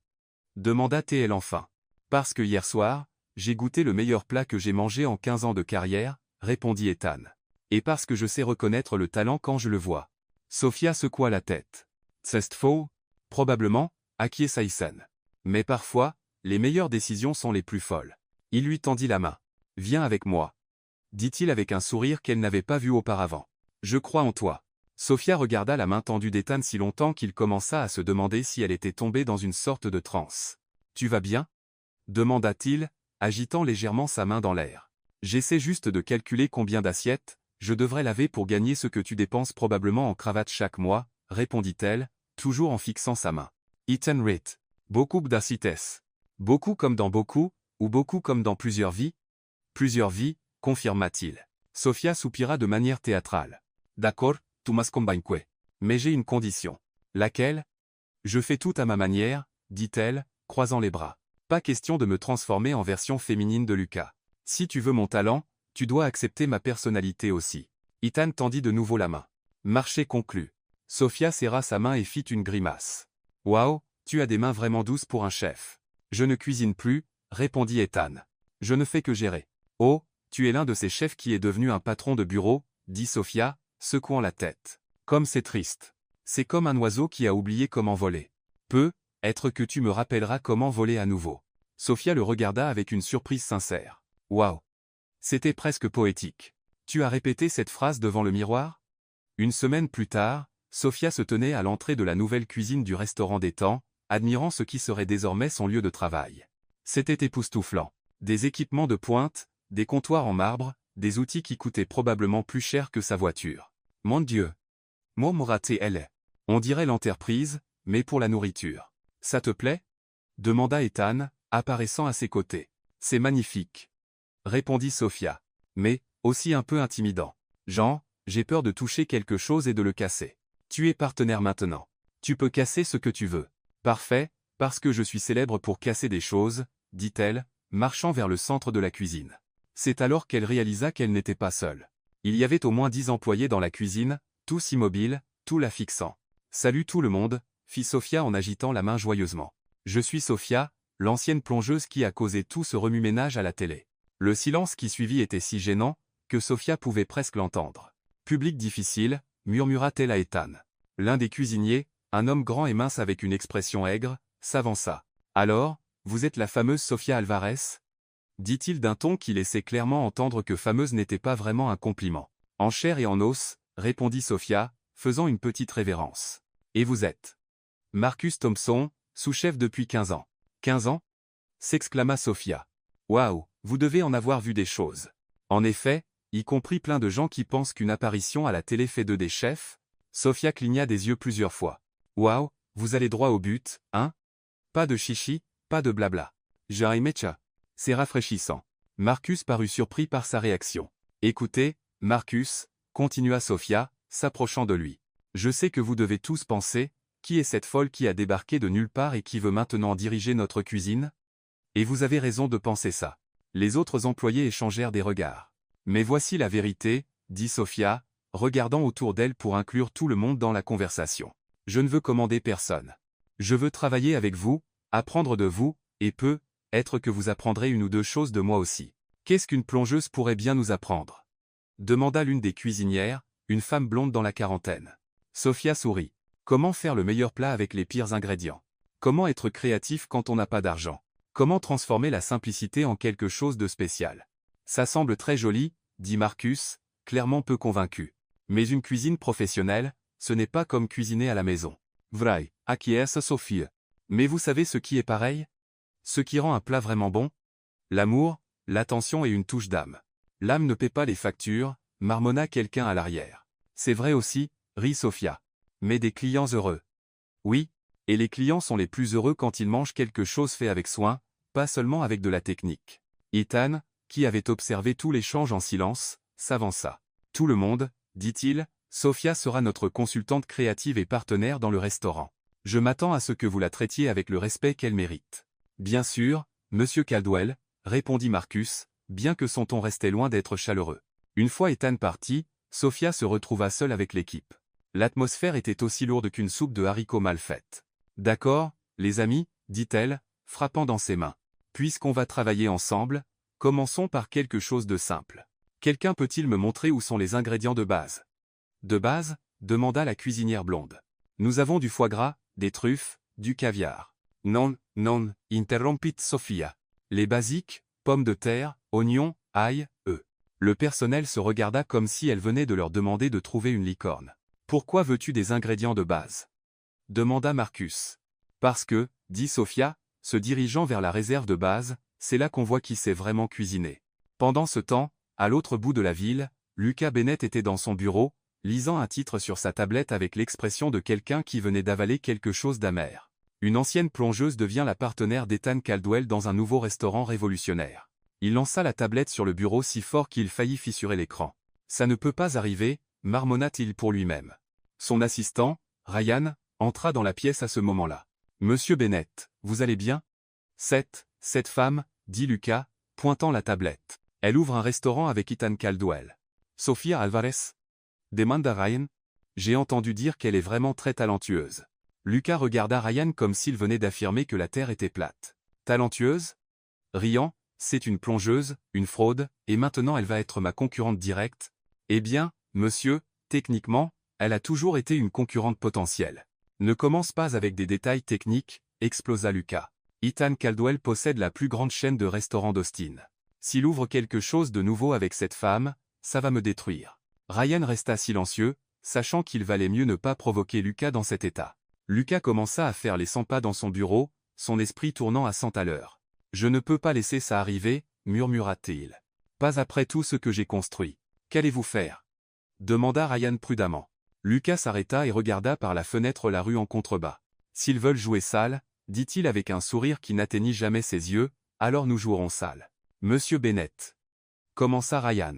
Demanda-t-elle enfin. Parce que hier soir, j'ai goûté le meilleur plat que j'ai mangé en 15 ans de carrière, répondit Ethan. Et parce que je sais reconnaître le talent quand je le vois. Sofia secoua la tête. C'est faux ? Probablement, acquiesça Ethan. Mais parfois, les meilleures décisions sont les plus folles. Il lui tendit la main. Viens avec moi. Dit-il avec un sourire qu'elle n'avait pas vu auparavant. Je crois en toi. Sofia regarda la main tendue d'Ethan si longtemps qu'il commença à se demander si elle était tombée dans une sorte de transe. Tu vas bien ? Demanda-t-il, agitant légèrement sa main dans l'air. J'essaie juste de calculer combien d'assiettes je devrais laver pour gagner ce que tu dépenses probablement en cravate chaque mois, répondit-elle, toujours en fixant sa main. Ethan Ritt. Beaucoup d'assiettes. Beaucoup comme dans beaucoup, ou beaucoup comme dans plusieurs vies ? Plusieurs vies, confirma-t-il. Sofia soupira de manière théâtrale. D'accord, tu m'as convaincu. Mais j'ai une condition. Laquelle ? Je fais tout à ma manière, dit-elle, croisant les bras. Pas question de me transformer en version féminine de Lucas. Si tu veux mon talent, tu dois accepter ma personnalité aussi. Ethan tendit de nouveau la main. Marché conclu. Sofia serra sa main et fit une grimace. Waouh, tu as des mains vraiment douces pour un chef. Je ne cuisine plus, répondit Ethan. Je ne fais que gérer. Oh, tu es l'un de ces chefs qui est devenu un patron de bureau, dit Sofia, secouant la tête. Comme c'est triste. C'est comme un oiseau qui a oublié comment voler. Peut-être que tu me rappelleras comment voler à nouveau. Sofia le regarda avec une surprise sincère. Waouh. C'était presque poétique. Tu as répété cette phrase devant le miroir ? Une semaine plus tard, Sofia se tenait à l'entrée de la nouvelle cuisine du restaurant d'Ethan, admirant ce qui serait désormais son lieu de travail. C'était époustouflant. Des équipements de pointe, des comptoirs en marbre, des outils qui coûtaient probablement plus cher que sa voiture. Mon Dieu. Murmura-t-elle elle. On dirait l'entreprise, mais pour la nourriture. Ça te plaît ? Demanda Ethan, apparaissant à ses côtés. C'est magnifique, répondit Sophia. Mais, aussi un peu intimidant. Jean, j'ai peur de toucher quelque chose et de le casser. Tu es partenaire maintenant. Tu peux casser ce que tu veux. Parfait, parce que je suis célèbre pour casser des choses, dit-elle, marchant vers le centre de la cuisine. C'est alors qu'elle réalisa qu'elle n'était pas seule. Il y avait au moins 10 employés dans la cuisine, tous immobiles, tout la fixant. Salut tout le monde, fit Sophia en agitant la main joyeusement. Je suis Sophia, l'ancienne plongeuse qui a causé tout ce remue-ménage à la télé. Le silence qui suivit était si gênant, que Sophia pouvait presque l'entendre. Public difficile, murmura-t-elle à Ethan. L'un des cuisiniers, un homme grand et mince avec une expression aigre, s'avança. Alors, vous êtes la fameuse Sophia Alvarez? Dit-il d'un ton qui laissait clairement entendre que fameuse n'était pas vraiment un compliment. En chair et en os, répondit Sophia, faisant une petite révérence. Et vous êtes? Marcus Thompson, sous-chef depuis 15 ans. 15 ans? S'exclama Sophia. Waouh, vous devez en avoir vu des choses. En effet, y compris plein de gens qui pensent qu'une apparition à la télé fait d'eux des chefs. Sophia cligna des yeux plusieurs fois. Waouh, vous allez droit au but, hein? Pas de chichi, pas de blabla. Mecha. C'est rafraîchissant. Marcus parut surpris par sa réaction. Écoutez, Marcus, continua Sophia, s'approchant de lui. Je sais que vous devez tous penser, qui est cette folle qui a débarqué de nulle part et qui veut maintenant diriger notre cuisine? Et vous avez raison de penser ça. Les autres employés échangèrent des regards. Mais voici la vérité, dit Sophia, regardant autour d'elle pour inclure tout le monde dans la conversation. Je ne veux commander personne. Je veux travailler avec vous, apprendre de vous, et être que vous apprendrez une ou deux choses de moi aussi. Qu'est-ce qu'une plongeuse pourrait bien nous apprendre? Demanda l'une des cuisinières, une femme blonde dans la quarantaine. Sophia sourit. Comment faire le meilleur plat avec les pires ingrédients? Comment être créatif quand on n'a pas d'argent? Comment transformer la simplicité en quelque chose de spécial? Ça semble très joli, dit Marcus, clairement peu convaincu. Mais une cuisine professionnelle, ce n'est pas comme cuisiner à la maison. Vrai, acquiesce Sophie. Mais vous savez ce qui est pareil? Ce qui rend un plat vraiment bon? L'amour, l'attention et une touche d'âme. L'âme ne paie pas les factures, marmonna quelqu'un à l'arrière. C'est vrai aussi, rit Sophia. Mais des clients heureux. Oui, et les clients sont les plus heureux quand ils mangent quelque chose fait avec soin, pas seulement avec de la technique. Ethan, qui avait observé tout l'échange en silence, s'avança. Tout le monde, dit-il, Sophia sera notre consultante créative et partenaire dans le restaurant. Je m'attends à ce que vous la traitiez avec le respect qu'elle mérite. Bien sûr, Monsieur Caldwell, répondit Marcus, bien que son ton restait loin d'être chaleureux. Une fois Ethan parti, Sophia se retrouva seule avec l'équipe. L'atmosphère était aussi lourde qu'une soupe de haricots mal faite. D'accord, les amis, dit-elle, frappant dans ses mains. Puisqu'on va travailler ensemble, commençons par quelque chose de simple. Quelqu'un peut-il me montrer où sont les ingrédients de base? De base? Demanda la cuisinière blonde. Nous avons du foie gras, des truffes, du caviar. Non, non, interrompit Sophia. Les basiques, pommes de terre, oignons, ail, œufs. Le personnel se regarda comme si elle venait de leur demander de trouver une licorne. Pourquoi veux-tu des ingrédients de base? Demanda Marcus. Parce que, dit Sophia, se dirigeant vers la réserve de base, c'est là qu'on voit qui sait vraiment cuisiner. Pendant ce temps, à l'autre bout de la ville, Lucas Bennett était dans son bureau, lisant un titre sur sa tablette avec l'expression de quelqu'un qui venait d'avaler quelque chose d'amer. Une ancienne plongeuse devient la partenaire d'Ethan Caldwell dans un nouveau restaurant révolutionnaire. Il lança la tablette sur le bureau si fort qu'il faillit fissurer l'écran. Ça ne peut pas arriver, marmonna-t-il pour lui-même. Son assistant, Ryan, entra dans la pièce à ce moment-là. Monsieur Bennett, vous allez bien? Cette femme, dit Lucas, pointant la tablette. Elle ouvre un restaurant avec Ethan Caldwell. Sophia Alvarez? Demanda Ryan. J'ai entendu dire qu'elle est vraiment très talentueuse. Lucas regarda Ryan comme s'il venait d'affirmer que la Terre était plate. Talentueuse? Riant, c'est une plongeuse, une fraude, et maintenant elle va être ma concurrente directe. Eh bien, monsieur, techniquement, elle a toujours été une concurrente potentielle. Ne commence pas avec des détails techniques, explosa Lucas. Ethan Caldwell possède la plus grande chaîne de restaurants d'Austin. S'il ouvre quelque chose de nouveau avec cette femme, ça va me détruire. Ryan resta silencieux, sachant qu'il valait mieux ne pas provoquer Lucas dans cet état. Lucas commença à faire les 100 pas dans son bureau, son esprit tournant à 100 à l'heure. « Je ne peux pas laisser ça arriver, murmura-t-il. Pas après tout ce que j'ai construit. Qu'allez-vous faire? Demanda Ryan prudemment. Lucas s'arrêta et regarda par la fenêtre la rue en contrebas. S'ils veulent jouer sale, dit-il avec un sourire qui n'atteignit jamais ses yeux, alors nous jouerons sale. Monsieur Bennett. Commença Ryan.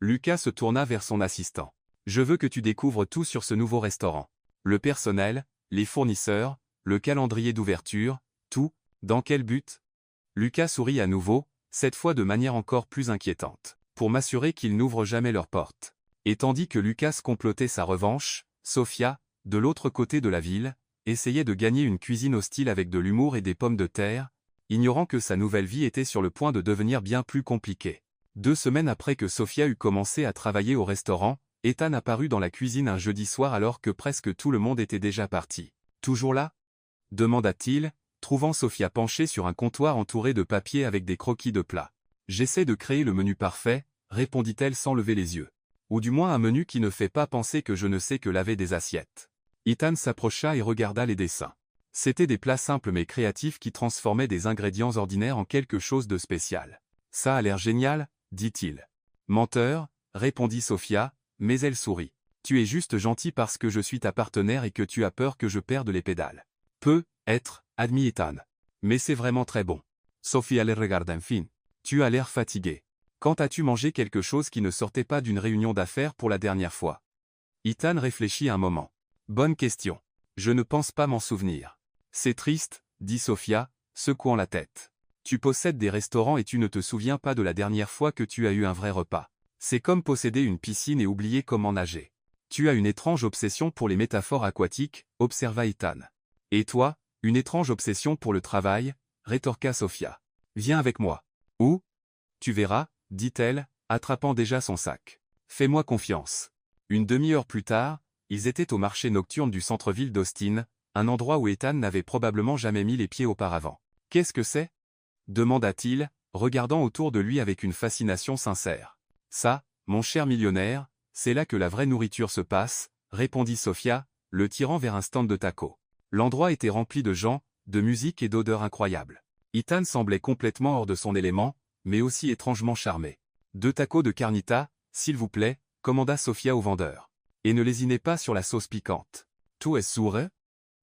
Lucas se tourna vers son assistant. Je veux que tu découvres tout sur ce nouveau restaurant. Le personnel, les fournisseurs, le calendrier d'ouverture, tout, dans quel but? Lucas sourit à nouveau, cette fois de manière encore plus inquiétante. Pour m'assurer qu'ils n'ouvrent jamais leurs portes. Et tandis que Lucas complotait sa revanche, Sofia, de l'autre côté de la ville, essayait de gagner une cuisine hostile avec de l'humour et des pommes de terre, ignorant que sa nouvelle vie était sur le point de devenir bien plus compliquée. 2 semaines après que Sofia eut commencé à travailler au restaurant, Ethan apparut dans la cuisine un jeudi soir alors que presque tout le monde était déjà parti. « Toujours là ?» demanda-t-il, trouvant Sofia penchée sur un comptoir entouré de papier avec des croquis de plats. « J'essaie de créer le menu parfait, » répondit-elle sans lever les yeux. « Ou du moins un menu qui ne fait pas penser que je ne sais que laver des assiettes. » Ethan s'approcha et regarda les dessins. C'étaient des plats simples mais créatifs qui transformaient des ingrédients ordinaires en quelque chose de spécial. « Ça a l'air génial, » dit-il. « Menteur, » répondit Sofia, mais elle sourit. « Tu es juste gentil parce que je suis ta partenaire et que tu as peur que je perde les pédales. »« Peut être, » admit Ethan. « Mais c'est vraiment très bon. » Sofia le regarda enfin. « Tu as l'air fatigué. Quand as-tu mangé quelque chose qui ne sortait pas d'une réunion d'affaires pour la dernière fois? » Ethan réfléchit un moment. « Bonne question. Je ne pense pas m'en souvenir. »« C'est triste, » dit Sofia, secouant la tête. « Tu possèdes des restaurants et tu ne te souviens pas de la dernière fois que tu as eu un vrai repas. C'est comme posséder une piscine et oublier comment nager. Tu as une étrange obsession pour les métaphores aquatiques, observa Ethan. Et toi, une étrange obsession pour le travail, rétorqua Sofia. Viens avec moi. Où? Tu verras, dit-elle, attrapant déjà son sac. Fais-moi confiance. Une demi-heure plus tard, ils étaient au marché nocturne du centre-ville d'Austin, un endroit où Ethan n'avait probablement jamais mis les pieds auparavant. Qu'est-ce que c'est? Demanda-t-il, regardant autour de lui avec une fascination sincère. Ça, mon cher millionnaire, c'est là que la vraie nourriture se passe, répondit Sofia, le tirant vers un stand de tacos. L'endroit était rempli de gens, de musique et d'odeurs incroyables. Ethan semblait complètement hors de son élément, mais aussi étrangement charmé. 2 tacos de carnita, s'il vous plaît, commanda Sofia au vendeur. Et ne lésinez pas sur la sauce piquante. Tu es sûr?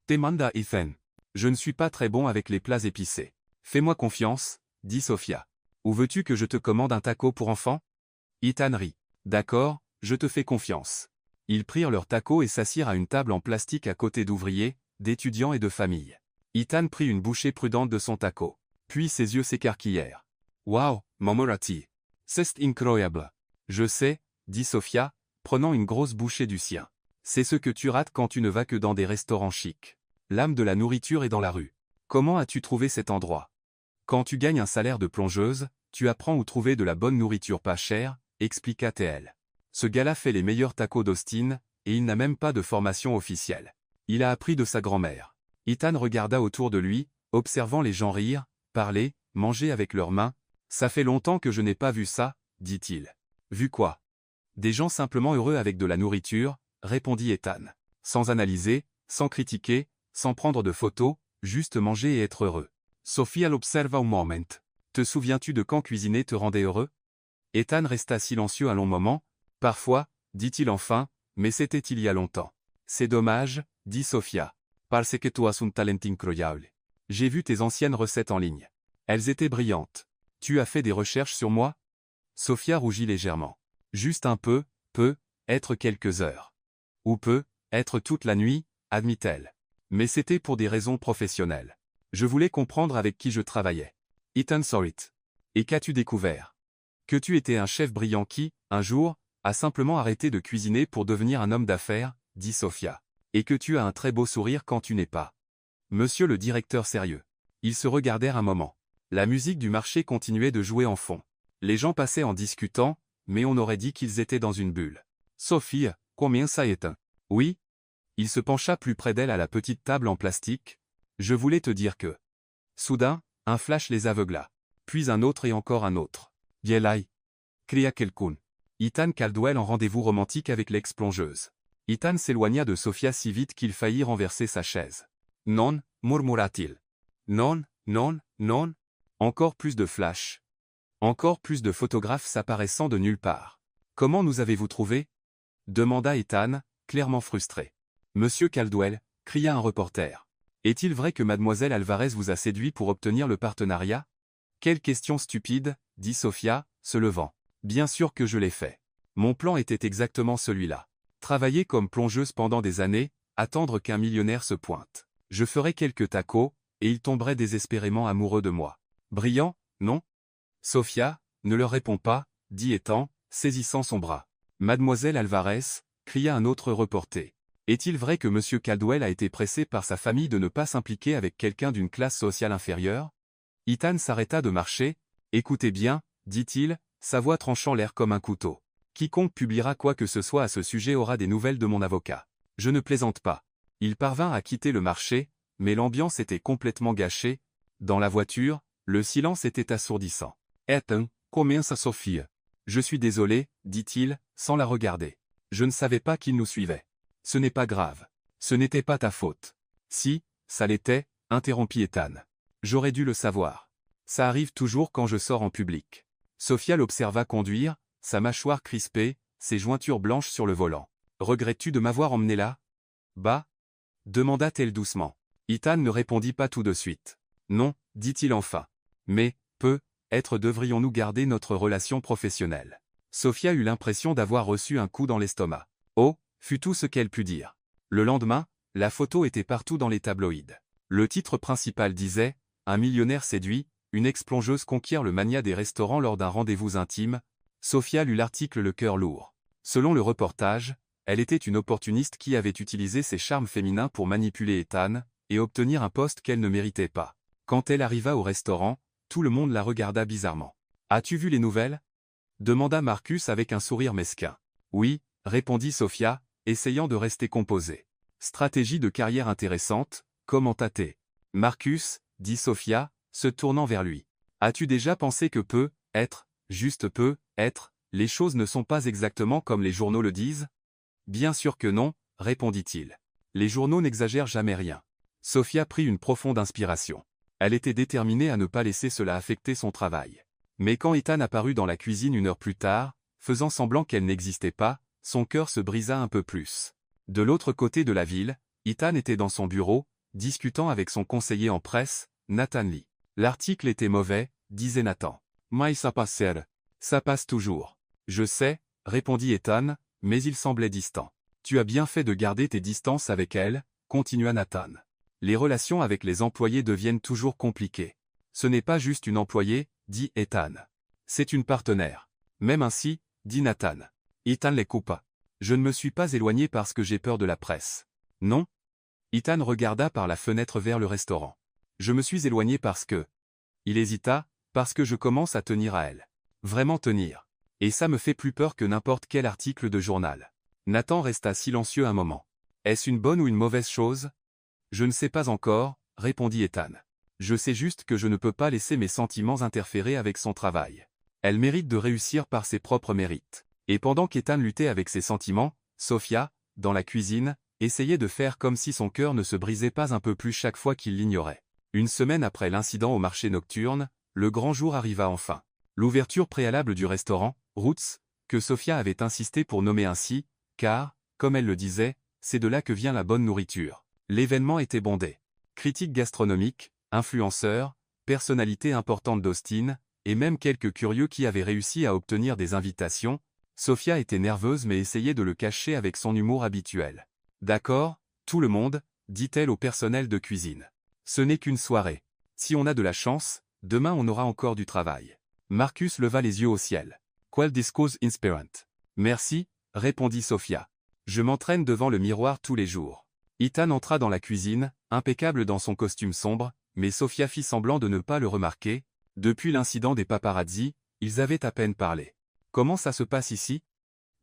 Demanda Ethan. Je ne suis pas très bon avec les plats épicés. Fais-moi confiance, dit Sofia. Ou veux-tu que je te commande un taco pour enfants? Ethan rit. D'accord, je te fais confiance. Ils prirent leurs tacos et s'assirent à une table en plastique à côté d'ouvriers, d'étudiants et de familles. Ethan prit une bouchée prudente de son taco. Puis ses yeux s'écarquillèrent. Wow, Momorati. C'est incroyable. Je sais, dit Sofia, prenant une grosse bouchée du sien. C'est ce que tu rates quand tu ne vas que dans des restaurants chics. L'âme de la nourriture est dans la rue. Comment as-tu trouvé cet endroit? Quand tu gagnes un salaire de plongeuse, tu apprends où trouver de la bonne nourriture pas chère, expliqua TL. Ce gars-là fait les meilleurs tacos d'Austin, et il n'a même pas de formation officielle. Il a appris de sa grand-mère. Ethan regarda autour de lui, observant les gens rire, parler, manger avec leurs mains. Ça fait longtemps que je n'ai pas vu ça, dit-il. Vu quoi? Des gens simplement heureux avec de la nourriture, répondit Ethan. Sans analyser, sans critiquer, sans prendre de photos, juste manger et être heureux. Sophia l'observa un moment. Te souviens-tu de quand cuisiner te rendait heureux? Ethan resta silencieux un long moment. Parfois, dit-il enfin, mais c'était il y a longtemps. C'est dommage, dit Sofia. Parce que tu as un talent incroyable. J'ai vu tes anciennes recettes en ligne. Elles étaient brillantes. Tu as fait des recherches sur moi? Sofia rougit légèrement. Juste un peu, peut, être quelques heures. Ou peut, être toute la nuit, admit-elle. Mais c'était pour des raisons professionnelles. Je voulais comprendre avec qui je travaillais. Ethan saw it. Et qu'as-tu découvert? Que tu étais un chef brillant qui, un jour, a simplement arrêté de cuisiner pour devenir un homme d'affaires, dit Sofia. Et que tu as un très beau sourire quand tu n'es pas. Monsieur le directeur sérieux. Ils se regardèrent un moment. La musique du marché continuait de jouer en fond. Les gens passaient en discutant, mais on aurait dit qu'ils étaient dans une bulle. Sophie, combien ça est? Oui? Il se pencha plus près d'elle à la petite table en plastique. Je voulais te dire que. Soudain, un flash les aveugla. Puis un autre et encore un autre. Yelai. Cria quelqu'un. Ethan Caldwell en rendez-vous romantique avec l'ex-plongeuse. Ethan s'éloigna de Sophia si vite qu'il faillit renverser sa chaise. Non, murmura-t-il. Non, non, non. Encore plus de flash. Encore plus de photographes s'apparaissant de nulle part. Comment nous avez-vous trouvés? Demanda Ethan, clairement frustré. Monsieur Caldwell, cria un reporter. Est-il vrai que mademoiselle Alvarez vous a séduit pour obtenir le partenariat? Quelle question stupide, dit Sofia, se levant. Bien sûr que je l'ai fait. Mon plan était exactement celui-là. Travailler comme plongeuse pendant des années, attendre qu'un millionnaire se pointe. Je ferais quelques tacos, et il tomberait désespérément amoureux de moi. Brillant, non? Sofia, ne leur réponds pas, dit Ethan, saisissant son bras. Mademoiselle Alvarez, cria un autre reporter. Est-il vrai que M. Caldwell a été pressé par sa famille de ne pas s'impliquer avec quelqu'un d'une classe sociale inférieure? Ethan s'arrêta de marcher. Écoutez bien, dit-il, sa voix tranchant l'air comme un couteau. Quiconque publiera quoi que ce soit à ce sujet aura des nouvelles de mon avocat. Je ne plaisante pas. Il parvint à quitter le marché, mais l'ambiance était complètement gâchée. Dans la voiture, le silence était assourdissant. Ethan, commença Sophie. Je suis désolé, dit-il, sans la regarder. Je ne savais pas qu'il nous suivait. Ce n'est pas grave. Ce n'était pas ta faute. Si, ça l'était, interrompit Ethan. J'aurais dû le savoir. Ça arrive toujours quand je sors en public. Sophia l'observa conduire, sa mâchoire crispée, ses jointures blanches sur le volant. Regrettes-tu de m'avoir emmené là? Bah? Demanda-t-elle doucement. Ethan ne répondit pas tout de suite. Non, dit-il enfin. Mais, peut-être devrions-nous garder notre relation professionnelle. Sophia eut l'impression d'avoir reçu un coup dans l'estomac. Oh, fut tout ce qu'elle put dire. Le lendemain, la photo était partout dans les tabloïds. Le titre principal disait « Un millionnaire séduit, une ex-plongeuse conquiert le mania des restaurants lors d'un rendez-vous intime ». Sophia lut l'article le cœur lourd. Selon le reportage, elle était une opportuniste qui avait utilisé ses charmes féminins pour manipuler Ethan et obtenir un poste qu'elle ne méritait pas. Quand elle arriva au restaurant, tout le monde la regarda bizarrement. « As-tu vu les nouvelles » demanda Marcus avec un sourire mesquin. « Oui » répondit Sophia, essayant de rester composée. « Stratégie de carrière intéressante, commenta-t-elle. Marcus, dit Sophia, se tournant vers lui. As-tu déjà pensé que juste les choses ne sont pas exactement comme les journaux le disent? Bien sûr que non, répondit-il. Les journaux n'exagèrent jamais rien. Sophia prit une profonde inspiration. Elle était déterminée à ne pas laisser cela affecter son travail. Mais quand Ethan apparut dans la cuisine une heure plus tard, faisant semblant qu'elle n'existait pas, son cœur se brisa un peu plus. De l'autre côté de la ville, Ethan était dans son bureau, discutant avec son conseiller en presse, Nathan Lee. L'article était mauvais, disait Nathan. Mais ça passe. Ça passe toujours. Je sais, répondit Ethan, mais il semblait distant. Tu as bien fait de garder tes distances avec elle, continua Nathan. Les relations avec les employés deviennent toujours compliquées. Ce n'est pas juste une employée, dit Ethan. C'est une partenaire. Même ainsi, dit Nathan. Ethan les coupa. Je ne me suis pas éloigné parce que j'ai peur de la presse. Non? Ethan regarda par la fenêtre vers le restaurant. Je me suis éloigné parce que... Il hésita, parce que je commence à tenir à elle. Vraiment tenir. Et ça me fait plus peur que n'importe quel article de journal. Nathan resta silencieux un moment. Est-ce une bonne ou une mauvaise chose? Je ne sais pas encore, répondit Ethan. Je sais juste que je ne peux pas laisser mes sentiments interférer avec son travail. Elle mérite de réussir par ses propres mérites. Et pendant qu'Ethan luttait avec ses sentiments, Sophia, dans la cuisine, essayait de faire comme si son cœur ne se brisait pas un peu plus chaque fois qu'il l'ignorait. Une semaine après l'incident au marché nocturne, le grand jour arriva enfin. L'ouverture préalable du restaurant, Roots, que Sophia avait insisté pour nommer ainsi, car, comme elle le disait, c'est de là que vient la bonne nourriture. L'événement était bondé. Critiques gastronomiques, influenceurs, personnalités importantes d'Austin, et même quelques curieux qui avaient réussi à obtenir des invitations. Sophia était nerveuse mais essayait de le cacher avec son humour habituel. D'accord, tout le monde, dit-elle au personnel de cuisine. Ce n'est qu'une soirée. Si on a de la chance, demain on aura encore du travail. Marcus leva les yeux au ciel. Quel discours inspirant. Merci, répondit Sophia. Je m'entraîne devant le miroir tous les jours. Ethan entra dans la cuisine, impeccable dans son costume sombre, mais Sophia fit semblant de ne pas le remarquer. Depuis l'incident des paparazzi, ils avaient à peine parlé. Comment ça se passe ici?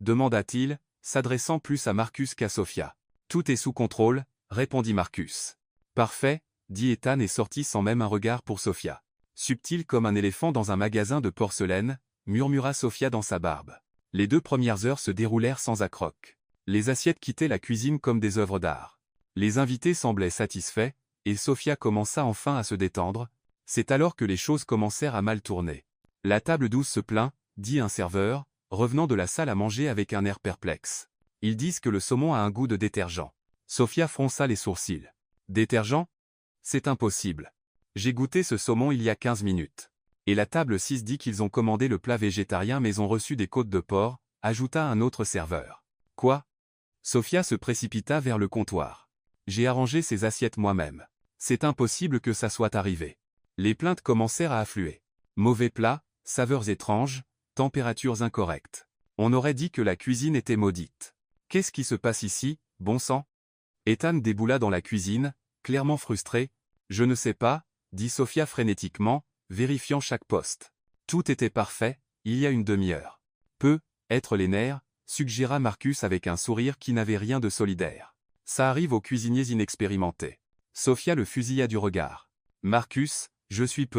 Demanda-t-il, s'adressant plus à Marcus qu'à Sophia. Tout est sous contrôle, répondit Marcus. Parfait, dit Ethan et sortit sans même un regard pour Sophia. Subtil comme un éléphant dans un magasin de porcelaine, murmura Sophia dans sa barbe. Les 2 premières heures se déroulèrent sans accroc. Les assiettes quittaient la cuisine comme des œuvres d'art. Les invités semblaient satisfaits, et Sophia commença enfin à se détendre. C'est alors que les choses commencèrent à mal tourner. La table douce se plaint, dit un serveur, revenant de la salle à manger avec un air perplexe. Ils disent que le saumon a un goût de détergent. Sophia fronça les sourcils. Détergent? C'est impossible. J'ai goûté ce saumon il y a 15 minutes. Et la table 6 dit qu'ils ont commandé le plat végétarien mais ont reçu des côtes de porc, ajouta un autre serveur. Quoi? Sophia se précipita vers le comptoir. J'ai arrangé ces assiettes moi-même. C'est impossible que ça soit arrivé. Les plaintes commencèrent à affluer. Mauvais plat, saveurs étranges, températures incorrectes. On aurait dit que la cuisine était maudite. Qu'est-ce qui se passe ici, bon sang? Ethan déboula dans la cuisine, clairement frustré. Je ne sais pas, dit Sophia frénétiquement, vérifiant chaque poste. Tout était parfait, il y a une demi-heure. Peut être les nerfs, suggéra Marcus avec un sourire qui n'avait rien de solidaire. Ça arrive aux cuisiniers inexpérimentés. Sophia le fusilla du regard. Marcus, je suis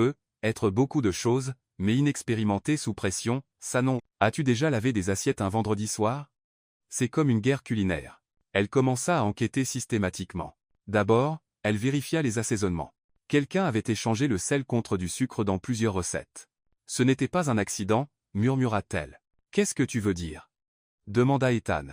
être beaucoup de choses, mais inexpérimenté sous pression, ça non. As-tu déjà lavé des assiettes un vendredi soir? C'est comme une guerre culinaire. Elle commença à enquêter systématiquement. D'abord, elle vérifia les assaisonnements. Quelqu'un avait échangé le sel contre du sucre dans plusieurs recettes. Ce n'était pas un accident, murmura-t-elle. Qu'est-ce que tu veux dire? Demanda Ethan.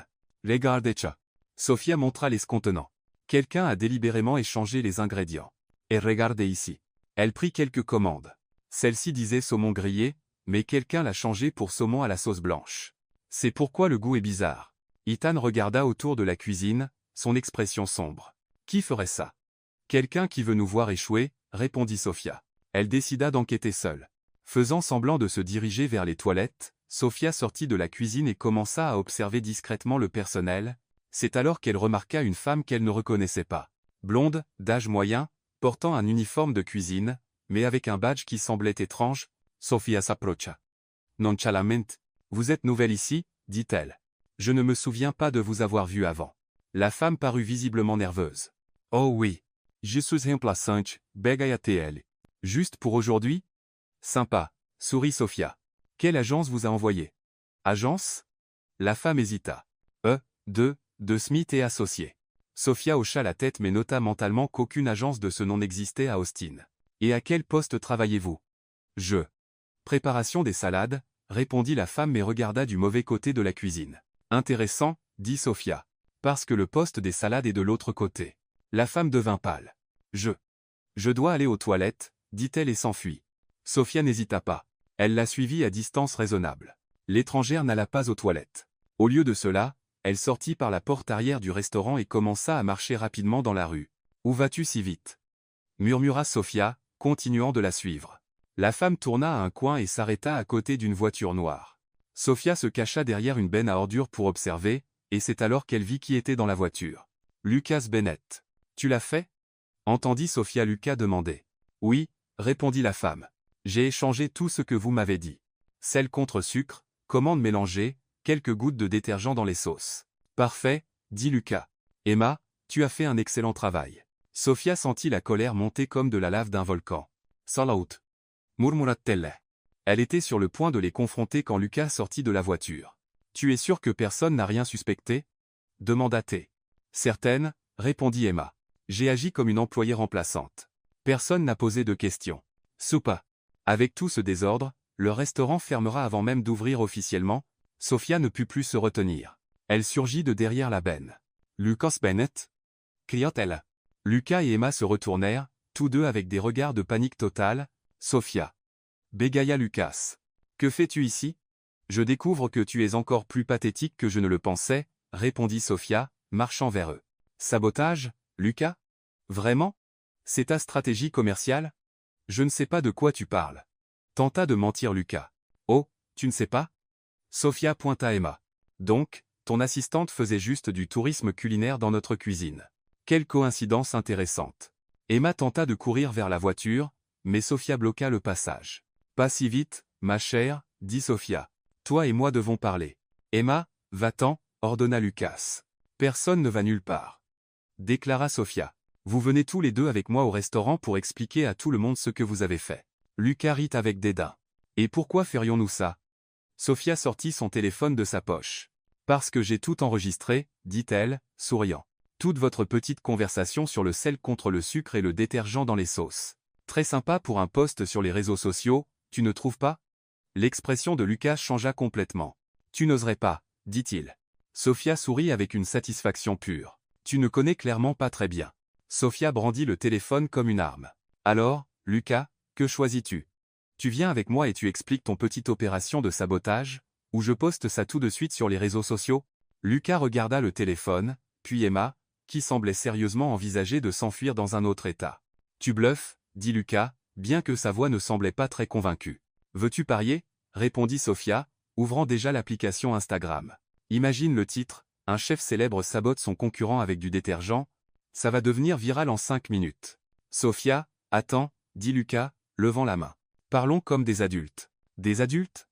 Regardez-ça. Sophia montra les contenants. Quelqu'un a délibérément échangé les ingrédients. Et regardez ici. Elle prit quelques commandes. Celle-ci disait saumon grillé, mais quelqu'un l'a changé pour saumon à la sauce blanche. C'est pourquoi le goût est bizarre. Ethan regarda autour de la cuisine, son expression sombre. Qui ferait ça? Quelqu'un qui veut nous voir échouer, répondit Sophia. Elle décida d'enquêter seule. Faisant semblant de se diriger vers les toilettes, Sophia sortit de la cuisine et commença à observer discrètement le personnel. C'est alors qu'elle remarqua une femme qu'elle ne reconnaissait pas. Blonde, d'âge moyen, portant un uniforme de cuisine, mais avec un badge qui semblait étrange. Sophia s'approcha. Nonchalamment. Vous êtes nouvelle ici, dit-elle. Je ne me souviens pas de vous avoir vu avant. La femme parut visiblement nerveuse. Oh oui. Je suis remplaçante, bégaya-t-elle. Juste pour aujourd'hui? Sympa, sourit Sophia. Quelle agence vous a envoyé? Agence? La femme hésita. De Smith et Associés. Sophia hocha la tête mais nota mentalement qu'aucune agence de ce nom n'existait à Austin. Et à quel poste travaillez-vous? Préparation des salades, répondit la femme mais regarda du mauvais côté de la cuisine. Intéressant, dit Sophia. Parce que le poste des salades est de l'autre côté. La femme devint pâle. Je dois aller aux toilettes, dit-elle et s'enfuit. Sophia n'hésita pas. Elle la suivit à distance raisonnable. L'étrangère n'alla pas aux toilettes. Au lieu de cela, elle sortit par la porte arrière du restaurant et commença à marcher rapidement dans la rue. Où vas-tu si vite? Murmura Sophia, continuant de la suivre. La femme tourna à un coin et s'arrêta à côté d'une voiture noire. Sophia se cacha derrière une benne à ordures pour observer, et c'est alors qu'elle vit qui était dans la voiture. Lucas Bennett. Tu l'as fait? Entendit Sophia Lucas demander. Oui, répondit la femme. J'ai échangé tout ce que vous m'avez dit. Sel contre sucre, commande mélangée, quelques gouttes de détergent dans les sauces. Parfait, dit Lucas. Emma, tu as fait un excellent travail. Sophia sentit la colère monter comme de la lave d'un volcan. Salut, murmura-t-elle. Elle était sur le point de les confronter quand Lucas sortit de la voiture. Tu es sûr que personne n'a rien suspecté? Demanda-t-elle. Certaine, répondit Emma. J'ai agi comme une employée remplaçante. Personne n'a posé de questions. Soupa. Avec tout ce désordre, le restaurant fermera avant même d'ouvrir officiellement. Sophia ne put plus se retenir. Elle surgit de derrière la benne. Lucas Bennett? Cria-t-elle. Lucas et Emma se retournèrent, tous deux avec des regards de panique totale. Sophia. Bégaya Lucas. Que fais-tu ici? Je découvre que tu es encore plus pathétique que je ne le pensais, répondit Sophia, marchant vers eux. Sabotage, Lucas? Vraiment? C'est ta stratégie commerciale? Je ne sais pas de quoi tu parles. Tenta de mentir Lucas. Oh, tu ne sais pas? Sophia pointa Emma. Donc, ton assistante faisait juste du tourisme culinaire dans notre cuisine. Quelle coïncidence intéressante. Emma tenta de courir vers la voiture, mais Sophia bloqua le passage. Pas si vite, ma chère, dit Sophia. Toi et moi devons parler. Emma, va-t'en, ordonna Lucas. Personne ne va nulle part. Déclara Sophia. Vous venez tous les deux avec moi au restaurant pour expliquer à tout le monde ce que vous avez fait. Lucas rit avec dédain. Et pourquoi ferions-nous ça? Sophia sortit son téléphone de sa poche. Parce que j'ai tout enregistré, dit-elle, souriant. Toute votre petite conversation sur le sel contre le sucre et le détergent dans les sauces. Très sympa pour un post sur les réseaux sociaux, tu ne trouves pas? L'expression de Lucas changea complètement. Tu n'oserais pas, dit-il. Sophia sourit avec une satisfaction pure. Tu ne connais clairement pas très bien. Sophia brandit le téléphone comme une arme. Alors, Lucas, que choisis-tu? Tu viens avec moi et tu expliques ton petite opération de sabotage, ou je poste ça tout de suite sur les réseaux sociaux? Lucas regarda le téléphone, puis Emma, qui semblait sérieusement envisager de s'enfuir dans un autre état. Tu bluffes, dit Lucas, bien que sa voix ne semblait pas très convaincue. Veux-tu parier? Répondit Sophia, ouvrant déjà l'application Instagram. Imagine le titre, un chef célèbre sabote son concurrent avec du détergent, ça va devenir viral en 5 minutes. Sophia, attends, dit Lucas, levant la main. Parlons comme des adultes. Des adultes?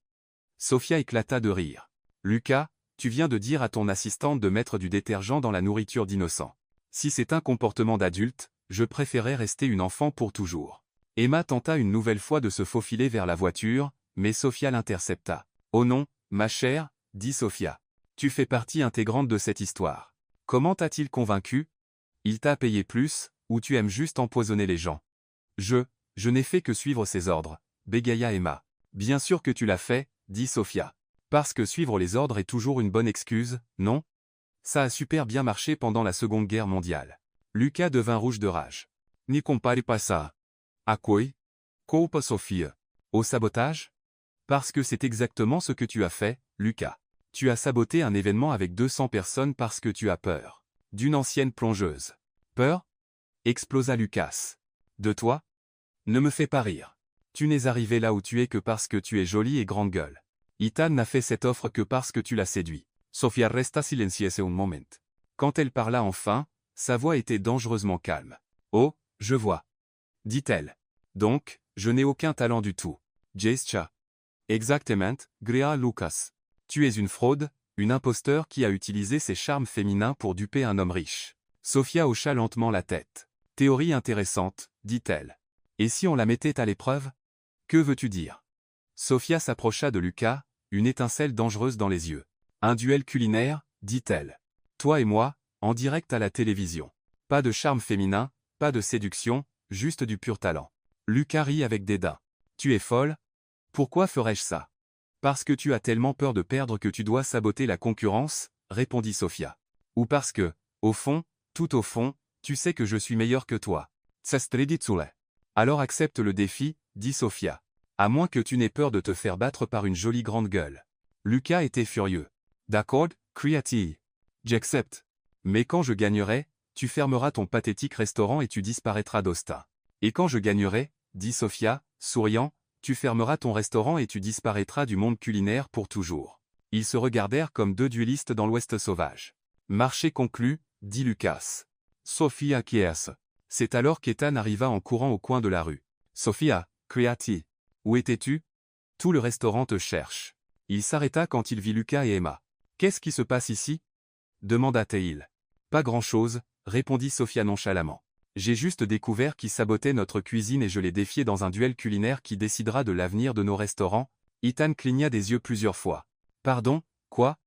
Sophia éclata de rire. Lucas, tu viens de dire à ton assistante de mettre du détergent dans la nourriture d'innocents. Si c'est un comportement d'adulte, je préférais rester une enfant pour toujours. Emma tenta une nouvelle fois de se faufiler vers la voiture, mais Sophia l'intercepta. Oh non, ma chère, dit Sophia. Tu fais partie intégrante de cette histoire. Comment t'a-t-il convaincu? Il t'a payé plus, ou tu aimes juste empoisonner les gens? Je n'ai fait que suivre ses ordres, bégaya Emma. Bien sûr que tu l'as fait, dit Sophia. Parce que suivre les ordres est toujours une bonne excuse, non? Ça a super bien marché pendant la Seconde Guerre mondiale. Lucas devint rouge de rage. N'y compare pas ça. À quoi? Culpa Sophia. Au sabotage? Parce que c'est exactement ce que tu as fait, Lucas. Tu as saboté un événement avec 200 personnes parce que tu as peur. D'une ancienne plongeuse. Peur? Explosa Lucas. De toi? Ne me fais pas rire. Tu n'es arrivé là où tu es que parce que tu es jolie et grande gueule. Ethan n'a fait cette offre que parce que tu l'as séduit. Sophia resta silencieuse un moment. Quand elle parla enfin, sa voix était dangereusement calme. Oh, je vois. Dit-elle. Donc, je n'ai aucun talent du tout. Jace. Exactement, gréa Lucas. Tu es une fraude, une imposteur qui a utilisé ses charmes féminins pour duper un homme riche. Sophia hocha lentement la tête. Théorie intéressante, dit-elle. Et si on la mettait à l'épreuve? Que veux-tu dire? Sophia s'approcha de Lucas, une étincelle dangereuse dans les yeux. Un duel culinaire, dit-elle. Toi et moi, en direct à la télévision. Pas de charme féminin, pas de séduction, juste du pur talent. Lucas rit avec dédain. Tu es folle? Pourquoi ferais-je ça? Parce que tu as tellement peur de perdre que tu dois saboter la concurrence, répondit Sophia. Ou parce que, au fond, tout au fond, tu sais que je suis meilleur que toi. Alors accepte le défi, dit Sophia. À moins que tu n'aies peur de te faire battre par une jolie grande gueule. Lucas était furieux. D'accord, cria-t-il. J'accepte. Mais quand je gagnerai, tu fermeras ton pathétique restaurant et tu disparaîtras d'Austin. Et quand je gagnerai, dit Sophia, souriant, tu fermeras ton restaurant et tu disparaîtras du monde culinaire pour toujours. Ils se regardèrent comme deux duellistes dans l'Ouest sauvage. Marché conclu, dit Lucas. Sophia acquiesce. C'est alors qu'Ethan arriva en courant au coin de la rue. Sophia, cria-t-il. Où étais-tu? Tout le restaurant te cherche. Il s'arrêta quand il vit Lucas et Emma. Qu'est-ce qui se passe ici? Demanda-t-il. Pas grand-chose, répondit Sophia nonchalamment. J'ai juste découvert qui sabotait notre cuisine et je l'ai défié dans un duel culinaire qui décidera de l'avenir de nos restaurants. Ethan cligna des yeux plusieurs fois. Pardon, quoi?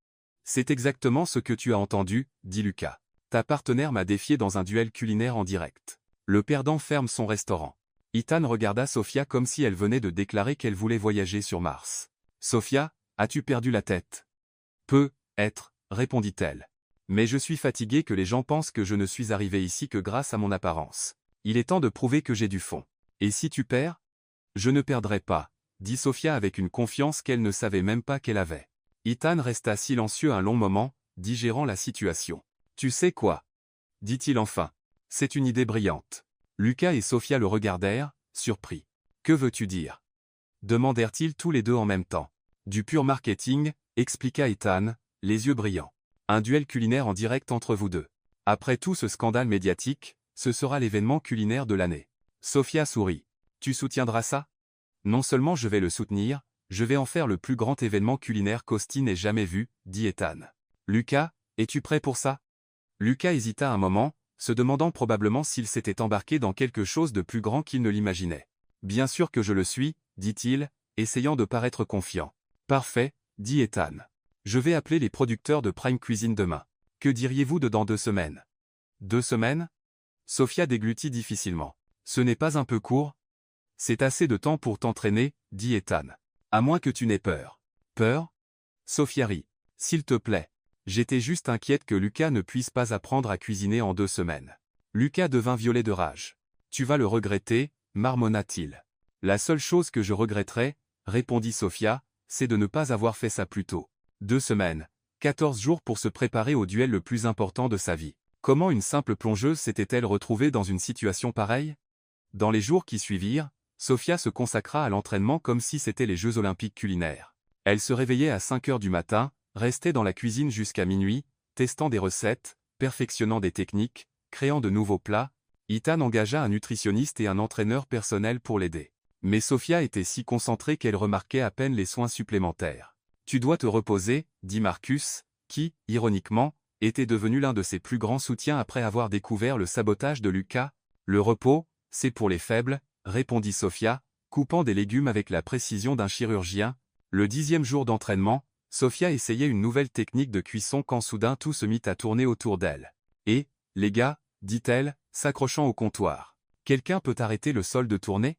C'est exactement ce que tu as entendu, dit Lucas. Ta partenaire m'a défié dans un duel culinaire en direct. Le perdant ferme son restaurant. Ethan regarda Sophia comme si elle venait de déclarer qu'elle voulait voyager sur Mars. Sophia, as-tu perdu la tête? Peut-être, répondit-elle. Mais je suis fatigué que les gens pensent que je ne suis arrivé ici que grâce à mon apparence. Il est temps de prouver que j'ai du fond. Et si tu perds? Je ne perdrai pas, dit Sophia avec une confiance qu'elle ne savait même pas qu'elle avait. Ethan resta silencieux un long moment, digérant la situation. Tu sais quoi? Dit-il enfin. C'est une idée brillante. Lucas et Sophia le regardèrent, surpris. Que veux-tu dire? Demandèrent-ils tous les deux en même temps. Du pur marketing, expliqua Ethan, les yeux brillants. Un duel culinaire en direct entre vous deux. Après tout ce scandale médiatique, ce sera l'événement culinaire de l'année. Sophia sourit. Tu soutiendras ça? Non seulement je vais le soutenir, je vais en faire le plus grand événement culinaire qu'Austin ait jamais vu, dit Ethan. Lucas, es-tu prêt pour ça? Lucas hésita un moment, se demandant probablement s'il s'était embarqué dans quelque chose de plus grand qu'il ne l'imaginait. Bien sûr que je le suis, dit-il, essayant de paraître confiant. Parfait, dit Ethan. Je vais appeler les producteurs de Prime Cuisine demain. Que diriez-vous de dans 2 semaines? 2 semaines? Sophia déglutit difficilement. Ce n'est pas un peu court? C'est assez de temps pour t'entraîner, dit Ethan. À moins que tu n'aies peur. Peur? Sophia rit. S'il te plaît. J'étais juste inquiète que Lucas ne puisse pas apprendre à cuisiner en 2 semaines. Lucas devint violet de rage. Tu vas le regretter, marmonna-t-il. La seule chose que je regretterais, répondit Sophia, c'est de ne pas avoir fait ça plus tôt. 2 semaines, 14 jours pour se préparer au duel le plus important de sa vie. Comment une simple plongeuse s'était-elle retrouvée dans une situation pareille? Dans les jours qui suivirent, Sophia se consacra à l'entraînement comme si c'était les Jeux olympiques culinaires. Elle se réveillait à 5 heures du matin, restait dans la cuisine jusqu'à minuit, testant des recettes, perfectionnant des techniques, créant de nouveaux plats. Ethan engagea un nutritionniste et un entraîneur personnel pour l'aider. Mais Sophia était si concentrée qu'elle remarquait à peine les soins supplémentaires. « Tu dois te reposer », dit Marcus, qui, ironiquement, était devenu l'un de ses plus grands soutiens après avoir découvert le sabotage de Lucas. « Le repos, c'est pour les faibles », répondit Sophia, coupant des légumes avec la précision d'un chirurgien. Le 10e jour d'entraînement, Sophia essayait une nouvelle technique de cuisson quand soudain tout se mit à tourner autour d'elle. « Et, les gars », dit-elle, s'accrochant au comptoir. « Quelqu'un peut arrêter le sol de tourner ?»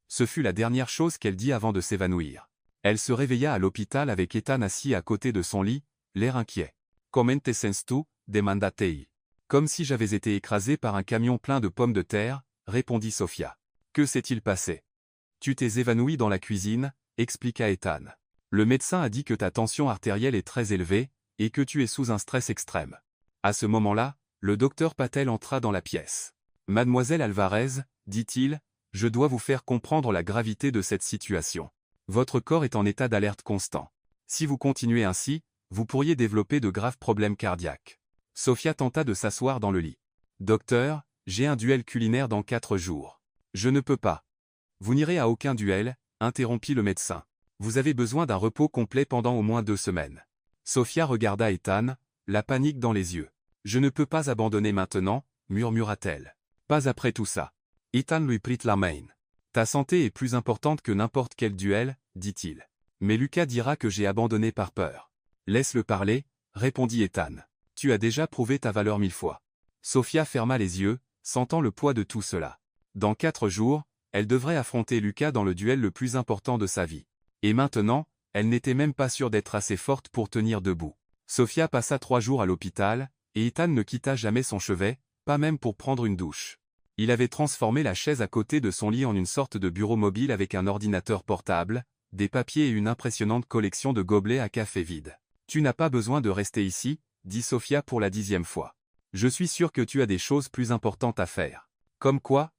Ce fut la dernière chose qu'elle dit avant de s'évanouir. Elle se réveilla à l'hôpital avec Ethan assis à côté de son lit, l'air inquiet. « Comment te sens-tu » demanda-t-il. « Comme si j'avais été écrasé par un camion plein de pommes de terre », répondit Sophia. « Que s'est-il passé ? » « Tu t'es évanoui dans la cuisine », expliqua Ethan. « Le médecin a dit que ta tension artérielle est très élevée, et que tu es sous un stress extrême. » À ce moment-là, le docteur Patel entra dans la pièce. « Mademoiselle Alvarez, dit-il, je dois vous faire comprendre la gravité de cette situation. Votre corps est en état d'alerte constant. Si vous continuez ainsi, vous pourriez développer de graves problèmes cardiaques. » Sophia tenta de s'asseoir dans le lit. « Docteur, j'ai un duel culinaire dans 4 jours. Je ne peux pas. » « Vous n'irez à aucun duel, » interrompit le médecin. « Vous avez besoin d'un repos complet pendant au moins 2 semaines. » Sophia regarda Ethan, la panique dans les yeux. « Je ne peux pas abandonner maintenant, » murmura-t-elle. « Pas après tout ça. » Ethan lui prit la main. « Ta santé est plus importante que n'importe quel duel, » dit-il. « Mais Lucas dira que j'ai abandonné par peur. »« Laisse-le parler, » répondit Ethan. « Tu as déjà prouvé ta valeur 1000 fois. » Sophia ferma les yeux, sentant le poids de tout cela. Dans 4 jours, elle devrait affronter Lucas dans le duel le plus important de sa vie. Et maintenant, elle n'était même pas sûre d'être assez forte pour tenir debout. Sophia passa 3 jours à l'hôpital, et Ethan ne quitta jamais son chevet, pas même pour prendre une douche. Il avait transformé la chaise à côté de son lit en une sorte de bureau mobile avec un ordinateur portable, des papiers et une impressionnante collection de gobelets à café vides. « Tu n'as pas besoin de rester ici, » dit Sophia pour la 10e fois. « Je suis sûr que tu as des choses plus importantes à faire. »« Comme quoi ?»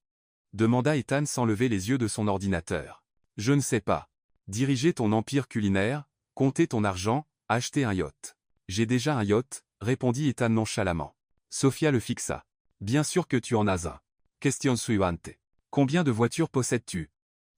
demanda Ethan sans lever les yeux de son ordinateur. « Je ne sais pas. Diriger ton empire culinaire, compter ton argent, acheter un yacht. »« J'ai déjà un yacht, » répondit Ethan nonchalamment. Sophia le fixa. « Bien sûr que tu en as un. Question suivante. Combien de voitures possèdes-tu ? »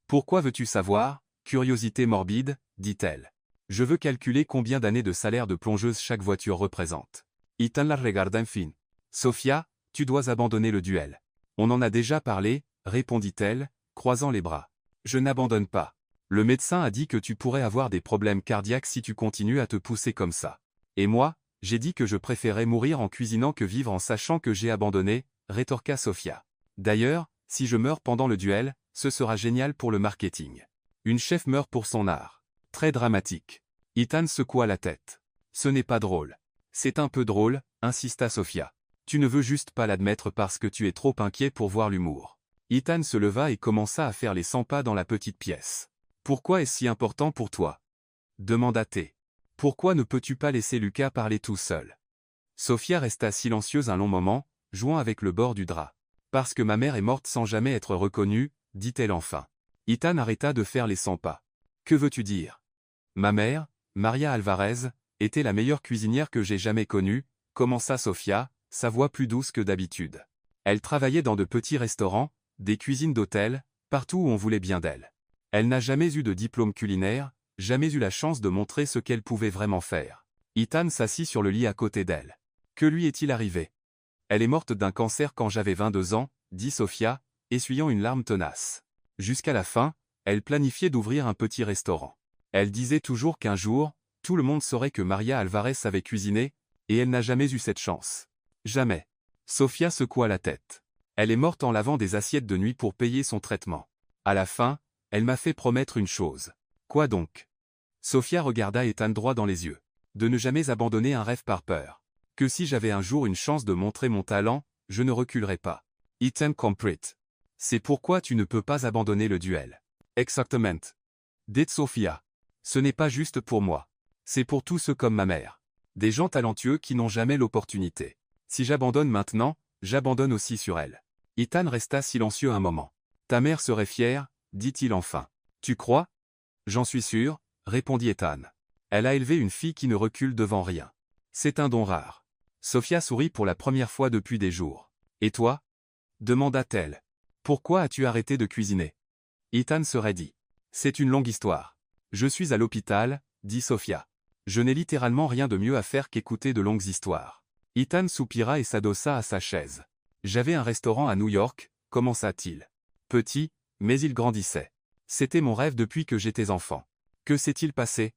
Pourquoi veux-tu savoir ? Curiosité morbide, dit-elle. Je veux calculer combien d'années de salaire de plongeuse chaque voiture représente. Ethan la regarda enfin. Sophia, tu dois abandonner le duel. On en a déjà parlé, répondit-elle, croisant les bras. Je n'abandonne pas. Le médecin a dit que tu pourrais avoir des problèmes cardiaques si tu continues à te pousser comme ça. Et moi, j'ai dit que je préférais mourir en cuisinant que vivre en sachant que j'ai abandonné, rétorqua Sophia. D'ailleurs, si je meurs pendant le duel, ce sera génial pour le marketing. Une chef meurt pour son art. Très dramatique. Ethan secoua la tête. Ce n'est pas drôle. C'est un peu drôle, insista Sophia. Tu ne veux juste pas l'admettre parce que tu es trop inquiet pour voir l'humour. Ethan se leva et commença à faire les 100 pas dans la petite pièce. Pourquoi est-ce si important pour toi ? Demanda-t-elle. Pourquoi ne peux-tu pas laisser Lucas parler tout seul ? Sophia resta silencieuse un long moment, jouant avec le bord du drap. Parce que ma mère est morte sans jamais être reconnue, dit-elle enfin. Ethan arrêta de faire les 100 pas. Que veux-tu dire ? Ma mère, Maria Alvarez, était la meilleure cuisinière que j'ai jamais connue, commença Sophia, sa voix plus douce que d'habitude. Elle travaillait dans de petits restaurants, des cuisines d'hôtel, partout où on voulait bien d'elle. Elle n'a jamais eu de diplôme culinaire, jamais eu la chance de montrer ce qu'elle pouvait vraiment faire. Ethan s'assit sur le lit à côté d'elle. Que lui est-il arrivé ? Elle est morte d'un cancer quand j'avais 22 ans, dit Sophia, essuyant une larme tenace. Jusqu'à la fin, elle planifiait d'ouvrir un petit restaurant. Elle disait toujours qu'un jour, tout le monde saurait que Maria Alvarez savait cuisiner, et elle n'a jamais eu cette chance. Jamais. Sophia secoua la tête. Elle est morte en lavant des assiettes de nuit pour payer son traitement. À la fin, elle m'a fait promettre une chose. Quoi donc ? Sophia regarda Ethan droit dans les yeux. De ne jamais abandonner un rêve par peur. Que si j'avais un jour une chance de montrer mon talent, je ne reculerai pas. Ethan comprit. C'est pourquoi tu ne peux pas abandonner le duel. Exactement. Dit Sophia. Ce n'est pas juste pour moi. C'est pour tous ceux comme ma mère. Des gens talentueux qui n'ont jamais l'opportunité. Si j'abandonne maintenant, j'abandonne aussi sur elle. Ethan resta silencieux un moment. Ta mère serait fière, dit-il enfin. Tu crois? J'en suis sûr, répondit Ethan. Elle a élevé une fille qui ne recule devant rien. C'est un don rare. Sophia sourit pour la première fois depuis des jours. Et toi? Demanda-t-elle. Pourquoi as-tu arrêté de cuisiner? Ethan se raidit. C'est une longue histoire. Je suis à l'hôpital, dit Sophia. Je n'ai littéralement rien de mieux à faire qu'écouter de longues histoires. Ethan soupira et s'adossa à sa chaise. J'avais un restaurant à New York, commença-t-il. Petit, mais il grandissait. C'était mon rêve depuis que j'étais enfant. Que s'est-il passé?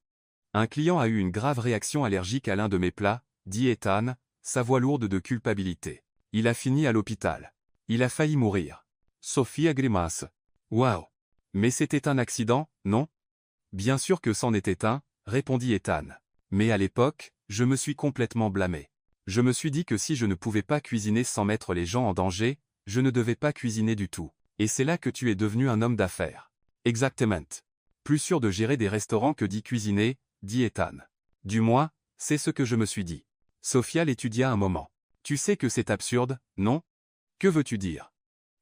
Un client a eu une grave réaction allergique à l'un de mes plats, dit Ethan, sa voix lourde de culpabilité. Il a fini à l'hôpital. Il a failli mourir. Sophia grimace. Waouh! Mais c'était un accident, non? Bien sûr que c'en était un, répondit Ethan. Mais à l'époque, je me suis complètement blâmé. Je me suis dit que si je ne pouvais pas cuisiner sans mettre les gens en danger, je ne devais pas cuisiner du tout. Et c'est là que tu es devenu un homme d'affaires. Exactement. Plus sûr de gérer des restaurants que d'y cuisiner, dit Ethan. Du moins, c'est ce que je me suis dit. Sophia l'étudia un moment. Tu sais que c'est absurde, non? Que veux-tu dire?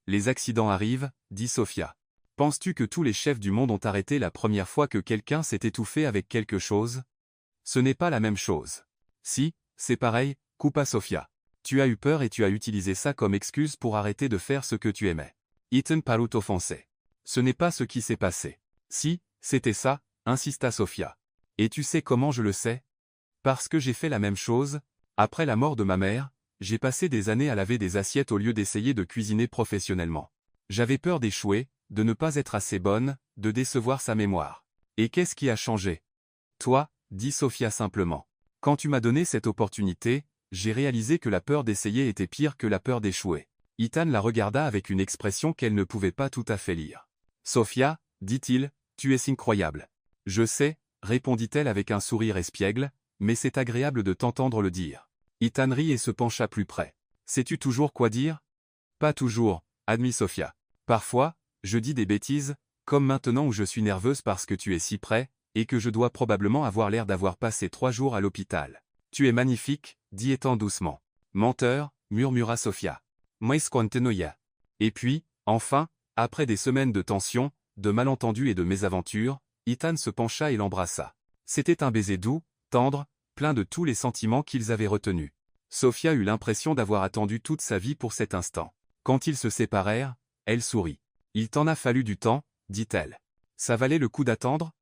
Les accidents arrivent, dit Sophia. Penses-tu que tous les chefs du monde ont arrêté la première fois que quelqu'un s'est étouffé avec quelque chose? Ce n'est pas la même chose. Si, c'est pareil, coupa Sophia. Tu as eu peur et tu as utilisé ça comme excuse pour arrêter de faire ce que tu aimais. Ethan parut offensé. Ce n'est pas ce qui s'est passé. Si, c'était ça, insista Sophia. Et tu sais comment je le sais? Parce que j'ai fait la même chose. Après la mort de ma mère, j'ai passé des années à laver des assiettes au lieu d'essayer de cuisiner professionnellement. J'avais peur d'échouer, de ne pas être assez bonne, de décevoir sa mémoire. Et qu'est-ce qui a changé? Toi, dit Sophia simplement. Quand tu m'as donné cette opportunité, j'ai réalisé que la peur d'essayer était pire que la peur d'échouer. Ethan la regarda avec une expression qu'elle ne pouvait pas tout à fait lire. Sophia, dit-il, tu es incroyable. Je sais, répondit-elle avec un sourire espiègle, mais c'est agréable de t'entendre le dire. Ethan rit et se pencha plus près. Sais-tu toujours quoi dire? Pas toujours, admit Sophia. Parfois, je dis des bêtises, comme maintenant où je suis nerveuse parce que tu es si près, et que je dois probablement avoir l'air d'avoir passé 3 jours à l'hôpital. Tu es magnifique, dit Ethan doucement. Menteur, murmura Sophia. Mais contenoya. Et puis, enfin, après des semaines de tension, de malentendus et de mésaventures, Ethan se pencha et l'embrassa. C'était un baiser doux, tendre, plein de tous les sentiments qu'ils avaient retenus. Sophia eut l'impression d'avoir attendu toute sa vie pour cet instant. Quand ils se séparèrent, elle sourit. Il t'en a fallu du temps, dit-elle. Ça valait le coup d'attendre?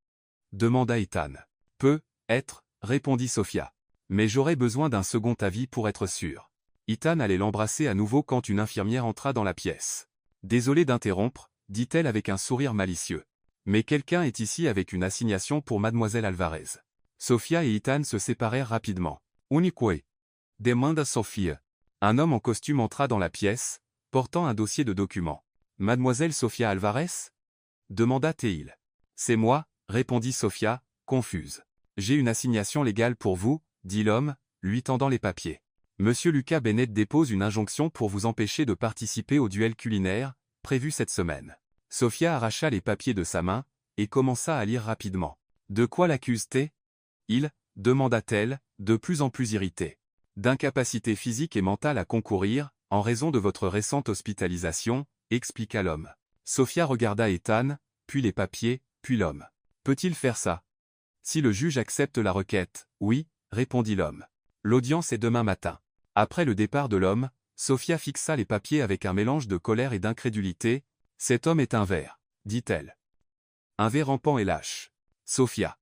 Demanda Ethan. Peut-être, répondit Sophia. Mais j'aurais besoin d'un second avis pour être sûr. Ethan allait l'embrasser à nouveau quand une infirmière entra dans la pièce. Désolée d'interrompre, dit-elle avec un sourire malicieux. Mais quelqu'un est ici avec une assignation pour mademoiselle Alvarez. Sophia et Ethan se séparèrent rapidement. Unique. Demanda Sophia. Un homme en costume entra dans la pièce, portant un dossier de documents. Mademoiselle Sophia Alvarez? Demanda Théil. C'est moi, répondit Sophia, confuse. J'ai une assignation légale pour vous, dit l'homme, lui tendant les papiers. Monsieur Lucas Bennett dépose une injonction pour vous empêcher de participer au duel culinaire, prévu cette semaine. Sophia arracha les papiers de sa main, et commença à lire rapidement. De quoi l'accuse-t-il? Il, demanda-t-elle, de plus en plus irritée. D'incapacité physique et mentale à concourir, en raison de votre récente hospitalisation, expliqua l'homme. Sophia regarda Ethan, puis les papiers, puis l'homme. Peut-il faire ça? Si le juge accepte la requête, oui, répondit l'homme. L'audience est demain matin. Après le départ de l'homme, Sophia fixa les papiers avec un mélange de colère et d'incrédulité. Cet homme est un ver, dit-elle. Un ver rampant et lâche. Sophia.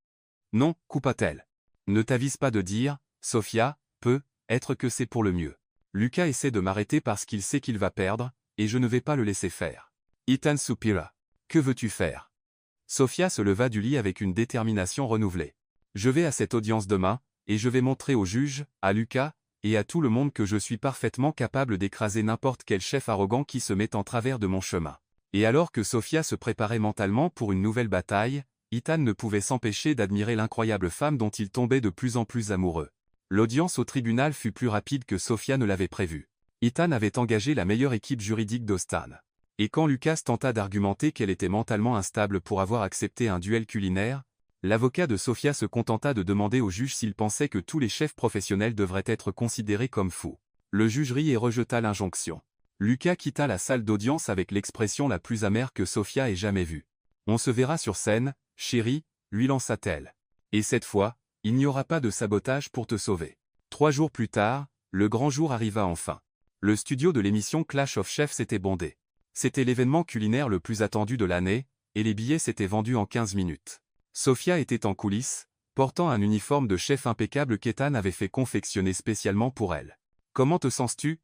Non, coupa-t-elle. Ne t'avise pas de dire, Sophia, peut-être que c'est pour le mieux. Lucas essaie de m'arrêter parce qu'il sait qu'il va perdre, et je ne vais pas le laisser faire. Ethan soupira. Que veux-tu faire? Sophia se leva du lit avec une détermination renouvelée. Je vais à cette audience demain, et je vais montrer au juge, à Lucas, et à tout le monde que je suis parfaitement capable d'écraser n'importe quel chef arrogant qui se met en travers de mon chemin. Et alors que Sophia se préparait mentalement pour une nouvelle bataille, Ethan ne pouvait s'empêcher d'admirer l'incroyable femme dont il tombait de plus en plus amoureux. L'audience au tribunal fut plus rapide que Sophia ne l'avait prévu. Ethan avait engagé la meilleure équipe juridique d'Austin. Et quand Lucas tenta d'argumenter qu'elle était mentalement instable pour avoir accepté un duel culinaire, l'avocat de Sofia se contenta de demander au juge s'il pensait que tous les chefs professionnels devraient être considérés comme fous. Le juge rit et rejeta l'injonction. Lucas quitta la salle d'audience avec l'expression la plus amère que Sofia ait jamais vue. « On se verra sur scène, chérie », lui lança-t-elle. « Et cette fois, il n'y aura pas de sabotage pour te sauver. » 3 jours plus tard, le grand jour arriva enfin. Le studio de l'émission Clash of Chefs s'était bondé. C'était l'événement culinaire le plus attendu de l'année, et les billets s'étaient vendus en 15 minutes. Sofia était en coulisses, portant un uniforme de chef impeccable qu'Ethan avait fait confectionner spécialement pour elle. « Comment te sens-tu »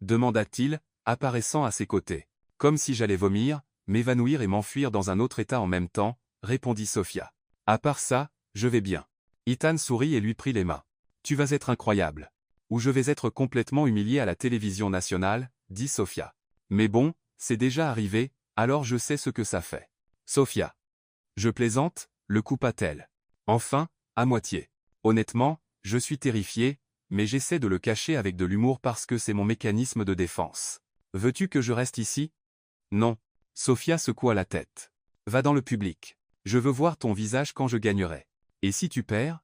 demanda-t-il, apparaissant à ses côtés. « Comme si j'allais vomir, m'évanouir et m'enfuir dans un autre état en même temps, répondit Sofia. « À part ça, je vais bien. » Ethan sourit et lui prit les mains. « Tu vas être incroyable. Ou je vais être complètement humilié à la télévision nationale, dit Sofia. Mais bon, c'est déjà arrivé, alors je sais ce que ça fait. Sofia. Je plaisante, le coupa-t-elle. Enfin, à moitié. Honnêtement, je suis terrifié, mais j'essaie de le cacher avec de l'humour parce que c'est mon mécanisme de défense. Veux-tu que je reste ici? Non. Sofia secoua la tête. Va dans le public. Je veux voir ton visage quand je gagnerai. Et si tu perds?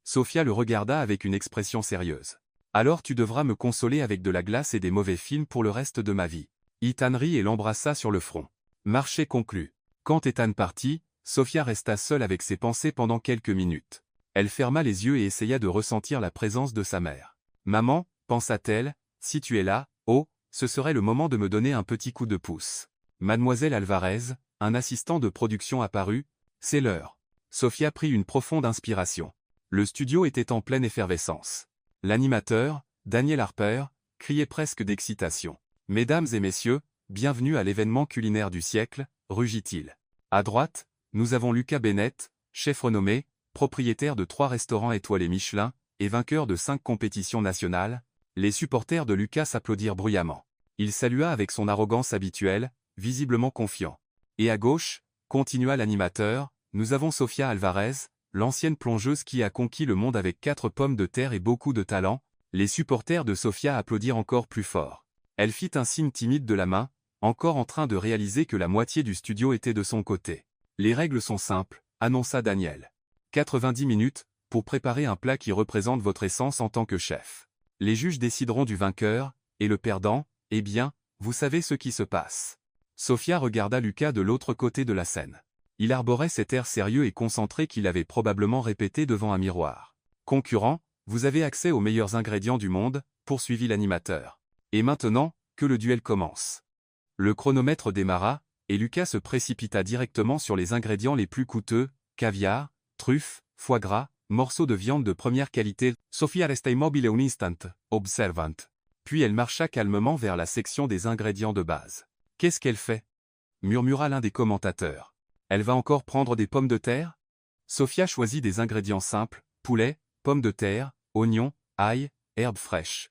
Sofia le regarda avec une expression sérieuse. Alors tu devras me consoler avec de la glace et des mauvais films pour le reste de ma vie. Ethan rit et l'embrassa sur le front. Marché conclu. Quand Ethan partit, Sofia resta seule avec ses pensées pendant quelques minutes. Elle ferma les yeux et essaya de ressentir la présence de sa mère. Maman, pensa-t-elle, si tu es là, oh, ce serait le moment de me donner un petit coup de pouce. Mademoiselle Alvarez, un assistant de production apparut, c'est l'heure. Sofia prit une profonde inspiration. Le studio était en pleine effervescence. L'animateur, Daniel Harper, criait presque d'excitation. « Mesdames et messieurs, bienvenue à l'événement culinaire du siècle », rugit-il. À droite, nous avons Lucas Bennett, chef renommé, propriétaire de 3 restaurants étoilés Michelin, et vainqueur de 5 compétitions nationales. Les supporters de Lucas applaudirent bruyamment. Il salua avec son arrogance habituelle, visiblement confiant. Et à gauche, continua l'animateur, nous avons Sofia Alvarez, l'ancienne plongeuse qui a conquis le monde avec 4 pommes de terre et beaucoup de talent. Les supporters de Sofia applaudirent encore plus fort. Elle fit un signe timide de la main, encore en train de réaliser que la moitié du studio était de son côté. Les règles sont simples, annonça Daniel. 90 minutes, pour préparer un plat qui représente votre essence en tant que chef. Les juges décideront du vainqueur, et le perdant, eh bien, vous savez ce qui se passe. Sofia regarda Lucas de l'autre côté de la scène. Il arborait cet air sérieux et concentré qu'il avait probablement répété devant un miroir. Concurrent, vous avez accès aux meilleurs ingrédients du monde, poursuivit l'animateur. Et maintenant, que le duel commence. Le chronomètre démarra, et Lucas se précipita directement sur les ingrédients les plus coûteux, caviar, truffes, foie gras, morceaux de viande de première qualité. Sofia resta immobile un instant, observant. Puis elle marcha calmement vers la section des ingrédients de base. « Qu'est-ce qu'elle fait » murmura l'un des commentateurs. « Elle va encore prendre des pommes de terre » Sofia choisit des ingrédients simples, poulet, pommes de terre, oignons, ail, herbes fraîches,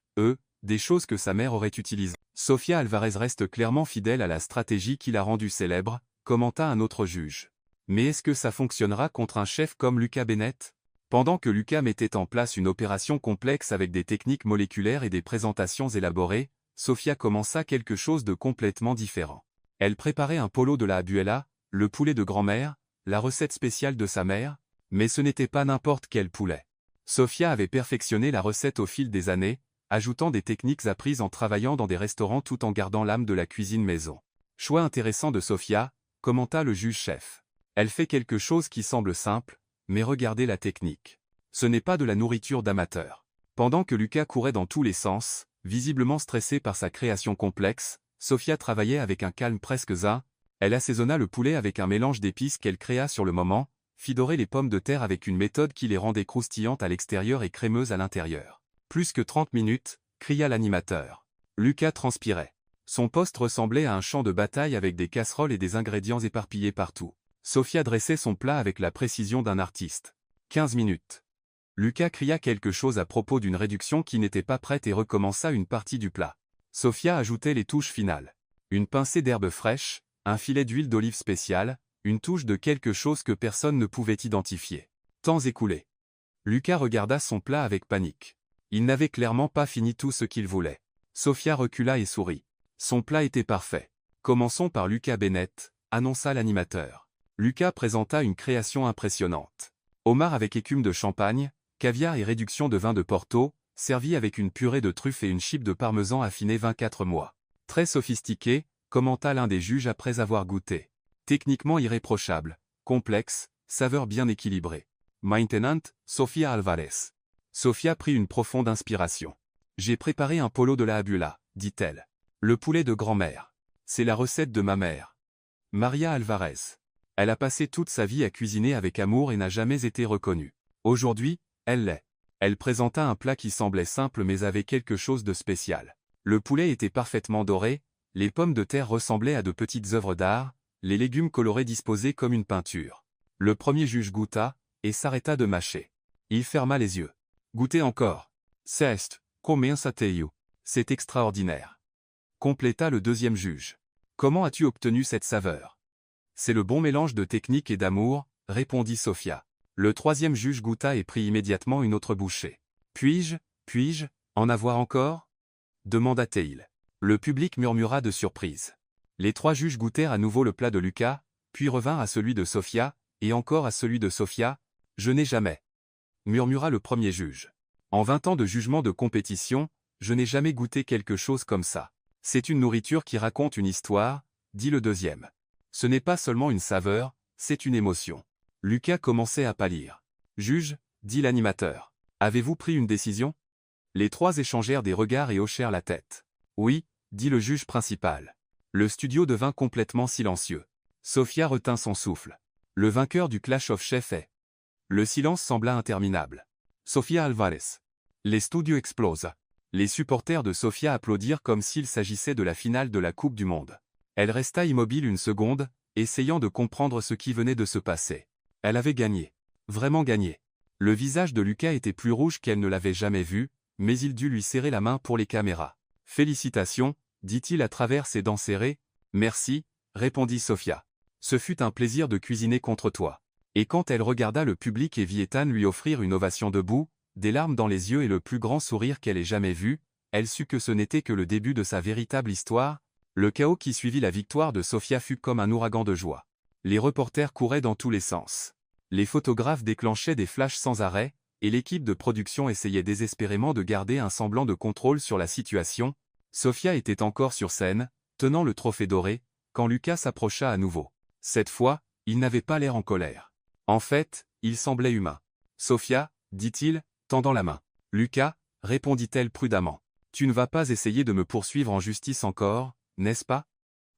des choses que sa mère aurait utilisées. Sofia Alvarez reste clairement fidèle à la stratégie qui l'a rendue célèbre, commenta un autre juge. Mais est-ce que ça fonctionnera contre un chef comme Lucas Bennett? Pendant que Lucas mettait en place une opération complexe avec des techniques moléculaires et des présentations élaborées, Sofia commença quelque chose de complètement différent. Elle préparait un polo de la Abuela, le poulet de grand-mère, la recette spéciale de sa mère, mais ce n'était pas n'importe quel poulet. Sofia avait perfectionné la recette au fil des années, ajoutant des techniques apprises en travaillant dans des restaurants tout en gardant l'âme de la cuisine maison. Choix intéressant de Sofia, commenta le juge-chef. Elle fait quelque chose qui semble simple, mais regardez la technique. Ce n'est pas de la nourriture d'amateur. Pendant que Lucas courait dans tous les sens, visiblement stressé par sa création complexe, Sofia travaillait avec un calme presque zen. Elle assaisonna le poulet avec un mélange d'épices qu'elle créa sur le moment, fit dorer les pommes de terre avec une méthode qui les rendait croustillantes à l'extérieur et crémeuses à l'intérieur. Plus que 30 minutes, cria l'animateur. Lucas transpirait. Son poste ressemblait à un champ de bataille avec des casseroles et des ingrédients éparpillés partout. Sofia dressait son plat avec la précision d'un artiste. 15 minutes. Lucas cria quelque chose à propos d'une réduction qui n'était pas prête et recommença une partie du plat. Sofia ajoutait les touches finales. Une pincée d'herbes fraîches, un filet d'huile d'olive spéciale, une touche de quelque chose que personne ne pouvait identifier. Temps écoulé. Lucas regarda son plat avec panique. Il n'avait clairement pas fini tout ce qu'il voulait. Sophia recula et sourit. Son plat était parfait. Commençons par Lucas Bennett, annonça l'animateur. Lucas présenta une création impressionnante. Homard avec écume de champagne, caviar et réduction de vin de Porto, servi avec une purée de truffes et une chipe de parmesan affinée 24 mois. Très sophistiqué, commenta l'un des juges après avoir goûté. Techniquement irréprochable, complexe, saveur bien équilibrée. Maintenant, Sofia Alvarez. Sofia prit une profonde inspiration. J'ai préparé un polo de la Habula, dit-elle. Le poulet de grand-mère. C'est la recette de ma mère. Maria Alvarez. Elle a passé toute sa vie à cuisiner avec amour et n'a jamais été reconnue. Aujourd'hui, elle l'est. Elle présenta un plat qui semblait simple mais avait quelque chose de spécial. Le poulet était parfaitement doré, les pommes de terre ressemblaient à de petites œuvres d'art, les légumes colorés disposés comme une peinture. Le premier juge goûta, et s'arrêta de mâcher. Il ferma les yeux. Goûtez encore. C'est, combien ça t'est. C'est extraordinaire. Compléta le deuxième juge. Comment as-tu obtenu cette saveur? C'est le bon mélange de technique et d'amour, répondit Sophia. Le troisième juge goûta et prit immédiatement une autre bouchée. Puis-je, en avoir encore? Demanda-t-il. Le public murmura de surprise. Les trois juges goûtèrent à nouveau le plat de Lucas, puis revinrent à celui de Sophia, et encore à celui de Sophia. Je n'ai jamais, murmura le premier juge. En 20 ans de jugement de compétition, je n'ai jamais goûté quelque chose comme ça. C'est une nourriture qui raconte une histoire, dit le deuxième. Ce n'est pas seulement une saveur, c'est une émotion. Lucas commençait à pâlir. Juge, dit l'animateur. Avez-vous pris une décision? Les trois échangèrent des regards et hochèrent la tête. Oui, dit le juge principal. Le studio devint complètement silencieux. Sophia retint son souffle. Le vainqueur du Clash of Chefs est. Le silence sembla interminable. Sofia Alvarez. Les studios explosent. Les supporters de Sofia applaudirent comme s'il s'agissait de la finale de la Coupe du Monde. Elle resta immobile une seconde, essayant de comprendre ce qui venait de se passer. Elle avait gagné. Vraiment gagné. Le visage de Lucas était plus rouge qu'elle ne l'avait jamais vu, mais il dut lui serrer la main pour les caméras. Félicitations, dit-il à travers ses dents serrées. Merci, répondit Sophia. Ce fut un plaisir de cuisiner contre toi. Et quand elle regarda le public et vit Ethan lui offrir une ovation debout, des larmes dans les yeux et le plus grand sourire qu'elle ait jamais vu, elle sut que ce n'était que le début de sa véritable histoire. Le chaos qui suivit la victoire de Sophia fut comme un ouragan de joie. Les reporters couraient dans tous les sens. Les photographes déclenchaient des flashs sans arrêt, et l'équipe de production essayait désespérément de garder un semblant de contrôle sur la situation. Sophia était encore sur scène, tenant le trophée doré, quand Lucas s'approcha à nouveau. Cette fois, il n'avait pas l'air en colère. En fait, il semblait humain. Sophia, dit-il, tendant la main. Lucas, répondit-elle prudemment. Tu ne vas pas essayer de me poursuivre en justice encore, n'est-ce pas?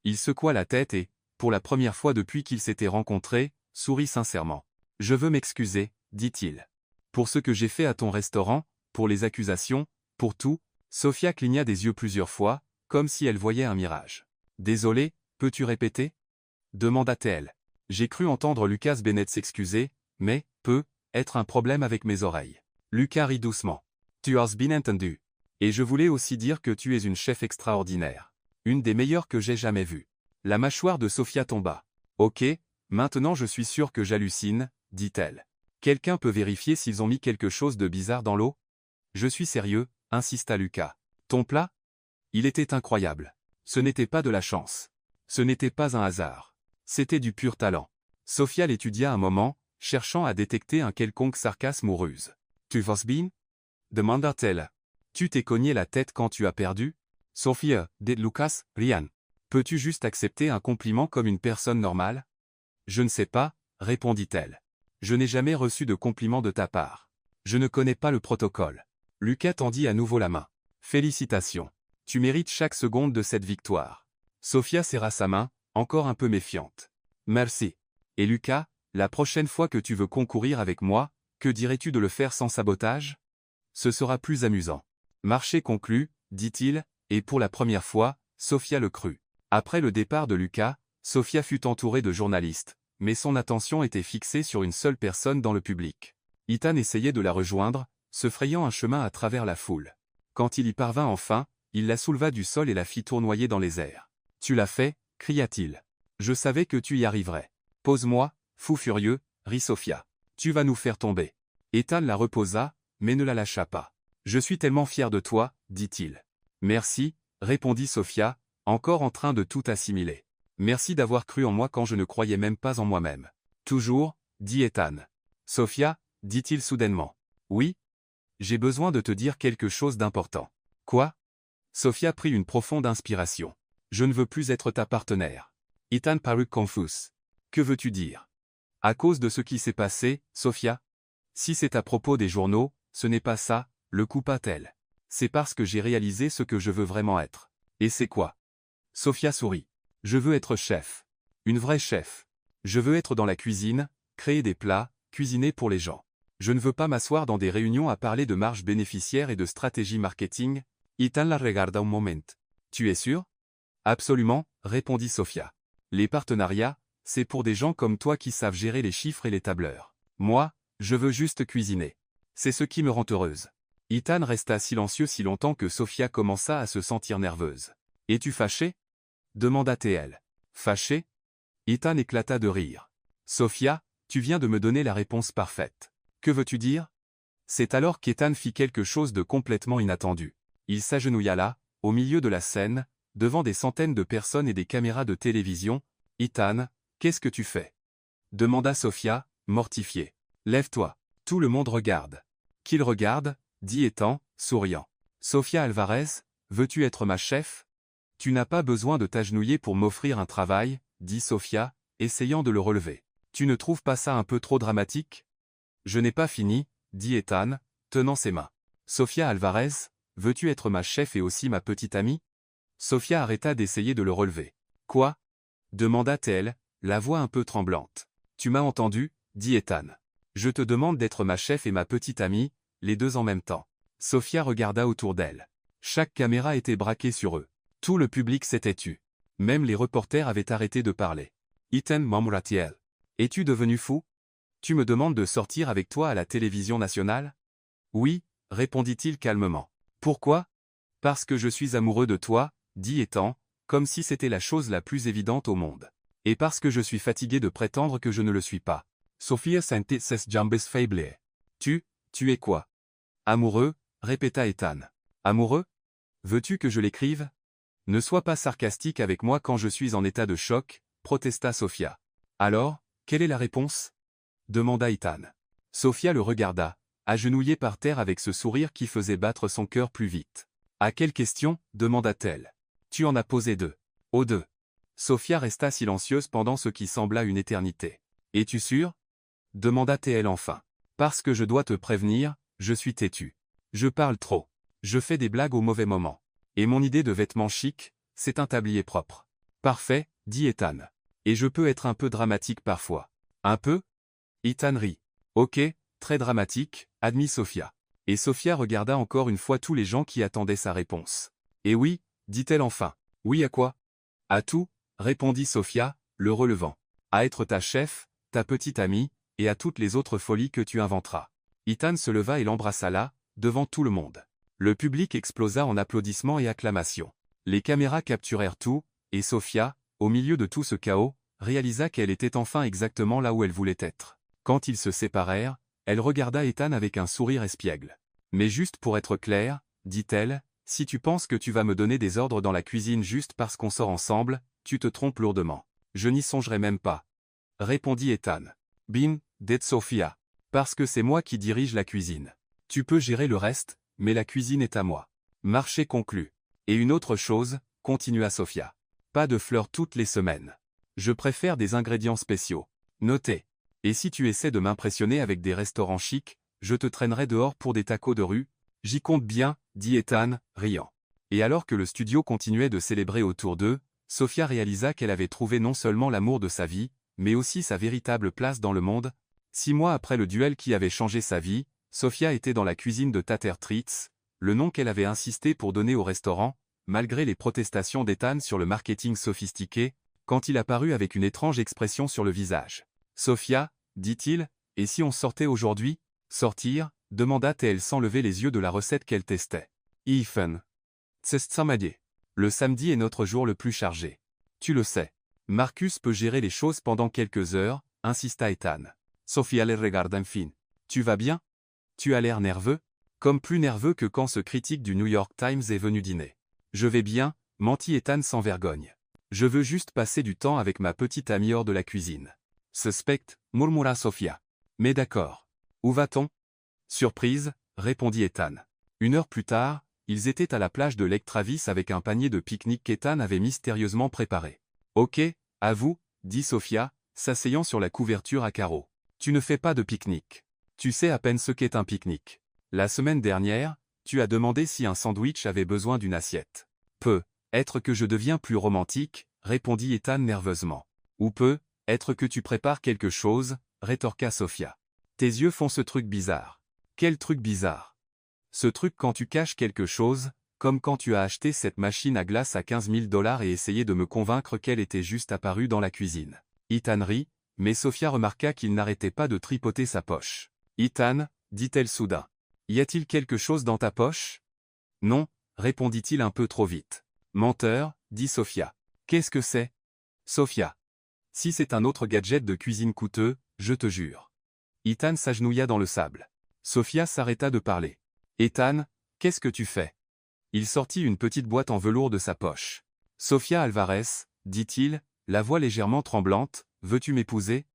Il secoua la tête et, pour la première fois depuis qu'ils s'étaient rencontrés, sourit sincèrement. Je veux m'excuser, dit-il. Pour ce que j'ai fait à ton restaurant, pour les accusations, pour tout. Sophia cligna des yeux plusieurs fois, comme si elle voyait un mirage. Désolé, peux-tu répéter? Demanda-t-elle. J'ai cru entendre Lucas Bennett s'excuser, mais, être un problème avec mes oreilles. Lucas rit doucement. Tu as bien entendu. Et je voulais aussi dire que tu es une chef extraordinaire. Une des meilleures que j'ai jamais vues. La mâchoire de Sophia tomba. Ok, maintenant je suis sûr que j'hallucine, dit-elle. Quelqu'un peut vérifier s'ils ont mis quelque chose de bizarre dans l'eau? Je suis sérieux, insista Lucas. Ton plat? Il était incroyable. Ce n'était pas de la chance. Ce n'était pas un hasard. C'était du pur talent. Sophia l'étudia un moment, cherchant à détecter un quelconque sarcasme ou ruse. Tu vas bien? Demanda-t-elle. Tu t'es cogné la tête quand tu as perdu? Sophia, dit Lucas, rien. Peux-tu juste accepter un compliment comme une personne normale? Je ne sais pas, répondit-elle. Je n'ai jamais reçu de compliment de ta part. Je ne connais pas le protocole. Lucas tendit à nouveau la main. Félicitations. Tu mérites chaque seconde de cette victoire. Sophia serra sa main, encore un peu méfiante. Merci. Et Lucas, la prochaine fois que tu veux concourir avec moi, que dirais-tu de le faire sans sabotage? Ce sera plus amusant. Marché conclu, dit-il, et pour la première fois, Sophia le crut. Après le départ de Lucas, Sophia fut entourée de journalistes, mais son attention était fixée sur une seule personne dans le public. Ethan essayait de la rejoindre, se frayant un chemin à travers la foule. Quand il y parvint enfin, il la souleva du sol et la fit tournoyer dans les airs. « Tu l'as fait » cria-t-il. « Je savais que tu y arriverais. Pose-moi, fou furieux, rit Sophia. Tu vas nous faire tomber. » Ethan la reposa, mais ne la lâcha pas. « Je suis tellement fier de toi, dit-il. Merci, répondit Sophia, encore en train de tout assimiler. Merci d'avoir cru en moi quand je ne croyais même pas en moi-même. Toujours, dit Ethan. Sophia, dit-il soudainement. Oui? J'ai besoin de te dire quelque chose d'important. Quoi? Sophia prit une profonde inspiration. Je ne veux plus être ta partenaire. Ethan parut confus. Que veux-tu dire? À cause de ce qui s'est passé, Sophia? Si c'est à propos des journaux, ce n'est pas ça, le coupa-t-elle. C'est parce que j'ai réalisé ce que je veux vraiment être. Et c'est quoi? Sophia sourit. Je veux être chef. Une vraie chef. Je veux être dans la cuisine, créer des plats, cuisiner pour les gens. Je ne veux pas m'asseoir dans des réunions à parler de marge bénéficiaire et de stratégie marketing. Ethan la regarda un moment. Tu es sûr? Absolument, répondit Sophia. Les partenariats, c'est pour des gens comme toi qui savent gérer les chiffres et les tableurs. Moi, je veux juste cuisiner. C'est ce qui me rend heureuse. Ethan resta silencieux si longtemps que Sophia commença à se sentir nerveuse. Es-tu fâché? Demanda-t-elle. Fâché? Ethan éclata de rire. Sophia, tu viens de me donner la réponse parfaite. Que veux-tu dire? C'est alors qu'Ethan fit quelque chose de complètement inattendu. Il s'agenouilla là, au milieu de la scène, devant des centaines de personnes et des caméras de télévision. Ethan, qu'est-ce que tu fais? Demanda Sophia, mortifiée. Lève-toi. Tout le monde regarde. Qu'il regarde, dit Ethan, souriant. Sophia Alvarez, veux-tu être ma chef? Tu n'as pas besoin de t'agenouiller pour m'offrir un travail, dit Sophia, essayant de le relever. Tu ne trouves pas ça un peu trop dramatique? Je n'ai pas fini, dit Ethan, tenant ses mains. Sophia Alvarez, veux-tu être ma chef et aussi ma petite amie? Sophia arrêta d'essayer de le relever. Quoi? Demanda-t-elle, la voix un peu tremblante. Tu m'as entendu, dit Ethan. Je te demande d'être ma chef et ma petite amie, les deux en même temps. Sophia regarda autour d'elle. Chaque caméra était braquée sur eux. Tout le public s'était tu. Même les reporters avaient arrêté de parler. Ethan murmura-t-il. Es-tu devenu fou? Tu me demandes de sortir avec toi à la télévision nationale? Oui, répondit-il calmement. Pourquoi? Parce que je suis amoureux de toi, dit Ethan, comme si c'était la chose la plus évidente au monde. Et parce que je suis fatigué de prétendre que je ne le suis pas. Sophia sentit ses jambes faiblir. Tu es quoi? Amoureux, répéta Ethan. Amoureux? Veux-tu que je l'écrive? Ne sois pas sarcastique avec moi quand je suis en état de choc, protesta Sophia. Alors, quelle est la réponse? Demanda Ethan. Sophia le regarda, agenouillée par terre avec ce sourire qui faisait battre son cœur plus vite. À quelle question? Demanda-t-elle. Tu en as posé deux. Aux deux. Sophia resta silencieuse pendant ce qui sembla une éternité. Es-tu sûre? Demanda-t-elle enfin. Parce que je dois te prévenir, je suis têtu. Je parle trop. Je fais des blagues au mauvais moment. Et mon idée de vêtements chic, c'est un tablier propre. Parfait, dit Ethan. Et je peux être un peu dramatique parfois. Un peu? Ethan rit. Ok, très dramatique, admit Sophia. Et Sophia regarda encore une fois tous les gens qui attendaient sa réponse. Et oui, dit-elle enfin. Oui à quoi? À tout, répondit Sophia, le relevant. À être ta chef, ta petite amie, et à toutes les autres folies que tu inventeras. Ethan se leva et l'embrassa là, devant tout le monde. Le public explosa en applaudissements et acclamations. Les caméras capturèrent tout, et Sophia, au milieu de tout ce chaos, réalisa qu'elle était enfin exactement là où elle voulait être. Quand ils se séparèrent, elle regarda Ethan avec un sourire espiègle. Mais juste pour être clair, dit-elle, si tu penses que tu vas me donner des ordres dans la cuisine juste parce qu'on sort ensemble, tu te trompes lourdement. Je n'y songerai même pas. Répondit Ethan. Bin, dit Sophia. Parce que c'est moi qui dirige la cuisine. Tu peux gérer le reste, mais la cuisine est à moi. Marché conclu. Et une autre chose, continua Sophia. Pas de fleurs toutes les semaines. Je préfère des ingrédients spéciaux. Notez. Et si tu essaies de m'impressionner avec des restaurants chics, je te traînerai dehors pour des tacos de rue. J'y compte bien, dit Ethan, riant. Et alors que le studio continuait de célébrer autour d'eux, Sophia réalisa qu'elle avait trouvé non seulement l'amour de sa vie, mais aussi sa véritable place dans le monde. 6 mois après le duel qui avait changé sa vie, Sophia était dans la cuisine de Tater Treats, le nom qu'elle avait insisté pour donner au restaurant, malgré les protestations d'Ethan sur le marketing sophistiqué, quand il apparut avec une étrange expression sur le visage. Sophia, dit-il, et si on sortait aujourd'hui? Sortir? Demanda-t-elle sans lever les yeux de la recette qu'elle testait. Ethan. C'est samedi. Le samedi est notre jour le plus chargé. Tu le sais. Marcus peut gérer les choses pendant quelques heures, insista Ethan. Sophia les regarde enfin. Tu vas bien? Tu as l'air nerveux? Comme plus nerveux que quand ce critique du New York Times est venu dîner. Je vais bien, mentit Ethan sans vergogne. Je veux juste passer du temps avec ma petite amie hors de la cuisine. Suspecte, murmura Sofia. Mais d'accord. Où va-t-on? Surprise, répondit Ethan. 1 heure plus tard, ils étaient à la plage de Lake Travis avec un panier de pique-nique qu'Ethan avait mystérieusement préparé. Ok, à vous, dit Sofia, s'asseyant sur la couverture à carreaux. Tu ne fais pas de pique-nique. Tu sais à peine ce qu'est un pique-nique. La semaine dernière, tu as demandé si un sandwich avait besoin d'une assiette. Peut-être que je deviens plus romantique, répondit Ethan nerveusement. Ou peut-être que tu prépares quelque chose, rétorqua Sofia. Tes yeux font ce truc bizarre. Quel truc bizarre? Ce truc quand tu caches quelque chose, comme quand tu as acheté cette machine à glace à 15 000 $ et essayé de me convaincre qu'elle était juste apparue dans la cuisine. Ethan rit, mais Sofia remarqua qu'il n'arrêtait pas de tripoter sa poche. Ethan, dit-elle soudain. Y a-t-il quelque chose dans ta poche? Non, répondit-il un peu trop vite. Menteur, dit Sofia. Qu'est-ce que c'est? Sofia. Si c'est un autre gadget de cuisine coûteux, je te jure. Ethan s'agenouilla dans le sable. Sofia s'arrêta de parler. Ethan, qu'est-ce que tu fais? Il sortit une petite boîte en velours de sa poche. Sofia Alvarez, dit-il, la voix légèrement tremblante, veux-tu m'épouser?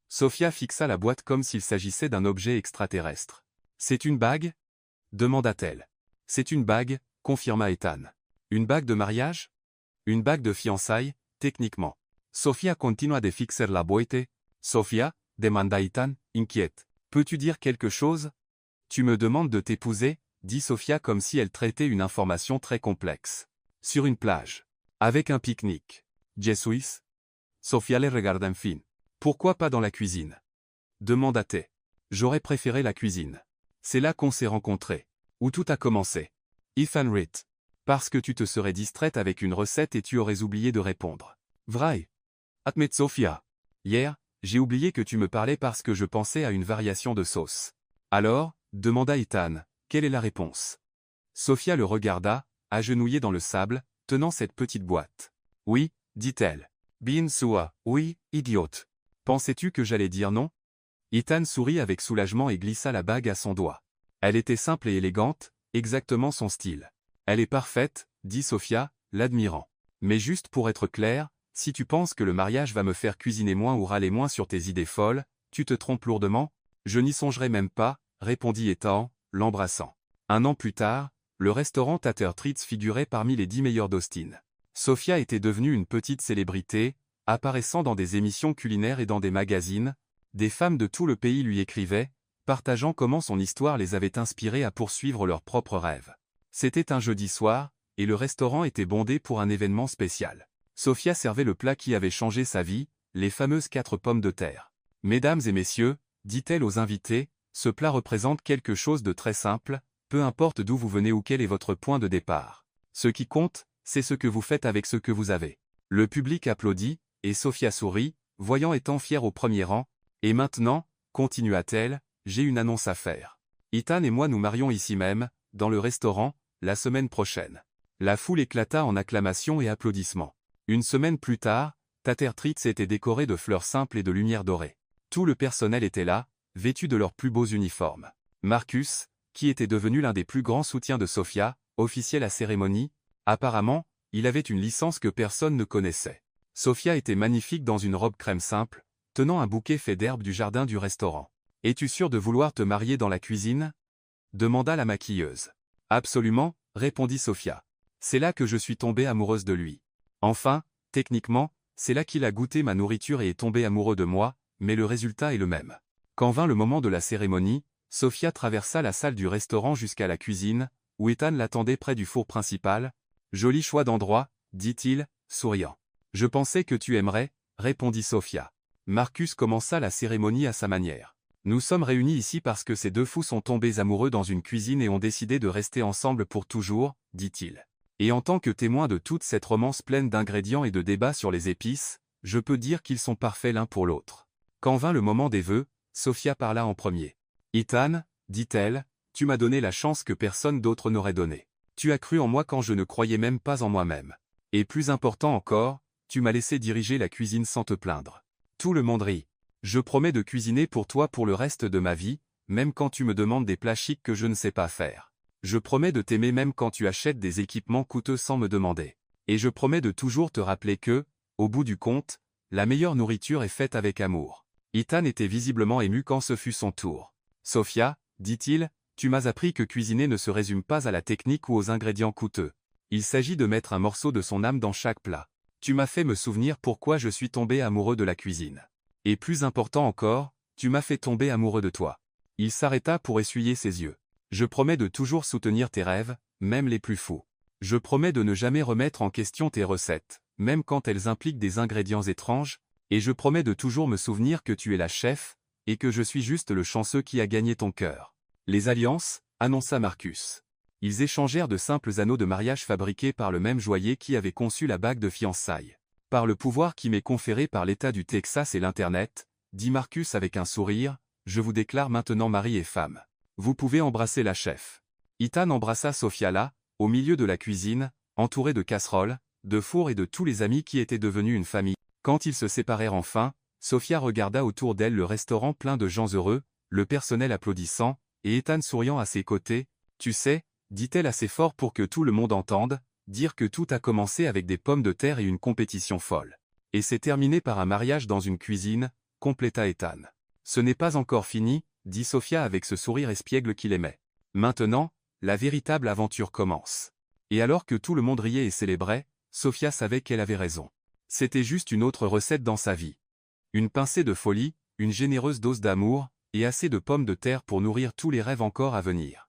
Sofia fixa la boîte comme s'il s'agissait d'un objet extraterrestre. C'est une bague? Demanda-t-elle. C'est une bague, confirma Ethan. Une bague de mariage? Une bague de fiançailles, techniquement. Sofia continua de fixer la boîte. Sofia, demanda Ethan, inquiète. Peux-tu dire quelque chose? Tu me demandes de t'épouser, dit Sofia comme si elle traitait une information très complexe. Sur une plage. Avec un pique-nique. Jesuis? Sofia les regarda enfin. Pourquoi pas dans la cuisine? Demanda-t-elle. J'aurais préféré la cuisine. C'est là qu'on s'est rencontrés. Où tout a commencé. Ethan rit. Parce que tu te serais distraite avec une recette et tu aurais oublié de répondre. Vrai. Admet Sofia. Hier, j'ai oublié que tu me parlais parce que je pensais à une variation de sauce. Alors, demanda Ethan, quelle est la réponse? Sofia le regarda, agenouillée dans le sable, tenant cette petite boîte. Oui, dit-elle. Bien sûr, oui, idiote. Pensais-tu que j'allais dire non? Ethan sourit avec soulagement et glissa la bague à son doigt. Elle était simple et élégante, exactement son style. Elle est parfaite, dit Sofia, l'admirant. Mais juste pour être clair, si tu penses que le mariage va me faire cuisiner moins ou râler moins sur tes idées folles, tu te trompes lourdement? Je n'y songerai même pas, répondit Ethan, l'embrassant. 1 an plus tard, le restaurant Tater Treats figurait parmi les 10 meilleurs d'Austin. Sofia était devenue une petite célébrité, apparaissant dans des émissions culinaires et dans des magazines. Des femmes de tout le pays lui écrivaient, partageant comment son histoire les avait inspirées à poursuivre leurs propres rêves. C'était un jeudi soir, et le restaurant était bondé pour un événement spécial. Sofia servait le plat qui avait changé sa vie, les fameuses 4 pommes de terre. Mesdames et messieurs, dit-elle aux invités, ce plat représente quelque chose de très simple, peu importe d'où vous venez ou quel est votre point de départ. Ce qui compte, c'est ce que vous faites avec ce que vous avez. Le public applaudit, et Sofia sourit, voyant Ethan fier au premier rang. Et maintenant, continua-t-elle, j'ai une annonce à faire. Ethan et moi nous marions ici même, dans le restaurant, la semaine prochaine. La foule éclata en acclamations et applaudissements. 1 semaine plus tard, Tater Treats était décoré de fleurs simples et de lumière dorée. Tout le personnel était là, vêtu de leurs plus beaux uniformes. Marcus, qui était devenu l'un des plus grands soutiens de Sofia, officiait la cérémonie. Apparemment, il avait une licence que personne ne connaissait. Sofia était magnifique dans une robe crème simple, tenant un bouquet fait d'herbes du jardin du restaurant. « Es-tu sûr de vouloir te marier dans la cuisine ?» demanda la maquilleuse. « Absolument, » répondit Sofia. « C'est là que je suis tombée amoureuse de lui. Enfin, techniquement, c'est là qu'il a goûté ma nourriture et est tombé amoureux de moi, mais le résultat est le même. » Quand vint le moment de la cérémonie, Sofia traversa la salle du restaurant jusqu'à la cuisine, où Ethan l'attendait près du four principal. « Joli choix d'endroit, » dit-il, souriant. « Je pensais que tu aimerais, » répondit Sofia. Marcus commença la cérémonie à sa manière. « Nous sommes réunis ici parce que ces deux fous sont tombés amoureux dans une cuisine et ont décidé de rester ensemble pour toujours, » dit-il. « Et en tant que témoin de toute cette romance pleine d'ingrédients et de débats sur les épices, je peux dire qu'ils sont parfaits l'un pour l'autre. » Quand vint le moment des vœux, Sofia parla en premier. « Ethan, dit-elle, tu m'as donné la chance que personne d'autre n'aurait donnée. Tu as cru en moi quand je ne croyais même pas en moi-même. Et plus important encore, tu m'as laissé diriger la cuisine sans te plaindre. Tout le monde rit. Je promets de cuisiner pour toi pour le reste de ma vie, même quand tu me demandes des plats chics que je ne sais pas faire. Je promets de t'aimer même quand tu achètes des équipements coûteux sans me demander. Et je promets de toujours te rappeler que, au bout du compte, la meilleure nourriture est faite avec amour. Ethan était visiblement ému quand ce fut son tour. Sophia, dit-il, tu m'as appris que cuisiner ne se résume pas à la technique ou aux ingrédients coûteux. Il s'agit de mettre un morceau de son âme dans chaque plat. Tu m'as fait me souvenir pourquoi je suis tombé amoureux de la cuisine. Et plus important encore, tu m'as fait tomber amoureux de toi. Il s'arrêta pour essuyer ses yeux. Je promets de toujours soutenir tes rêves, même les plus fous. Je promets de ne jamais remettre en question tes recettes, même quand elles impliquent des ingrédients étranges, et je promets de toujours me souvenir que tu es la chef, et que je suis juste le chanceux qui a gagné ton cœur. Les alliances, annonça Marcus. Ils échangèrent de simples anneaux de mariage fabriqués par le même joaillier qui avait conçu la bague de fiançailles. Par le pouvoir qui m'est conféré par l'État du Texas et l'Internet, dit Marcus avec un sourire, je vous déclare maintenant mari et femme. Vous pouvez embrasser la chef. Ethan embrassa Sophia là, au milieu de la cuisine, entourée de casseroles, de fours et de tous les amis qui étaient devenus une famille. Quand ils se séparèrent enfin, Sophia regarda autour d'elle le restaurant plein de gens heureux, le personnel applaudissant, et Ethan souriant à ses côtés. Tu sais, dit-elle assez fort pour que tout le monde entende, dire que tout a commencé avec des pommes de terre et une compétition folle. Et c'est terminé par un mariage dans une cuisine, compléta Ethan. Ce n'est pas encore fini, dit Sophia avec ce sourire espiègle qu'il aimait. Maintenant, la véritable aventure commence. Et alors que tout le monde riait et célébrait, Sophia savait qu'elle avait raison. C'était juste une autre recette dans sa vie. Une pincée de folie, une généreuse dose d'amour, et assez de pommes de terre pour nourrir tous les rêves encore à venir.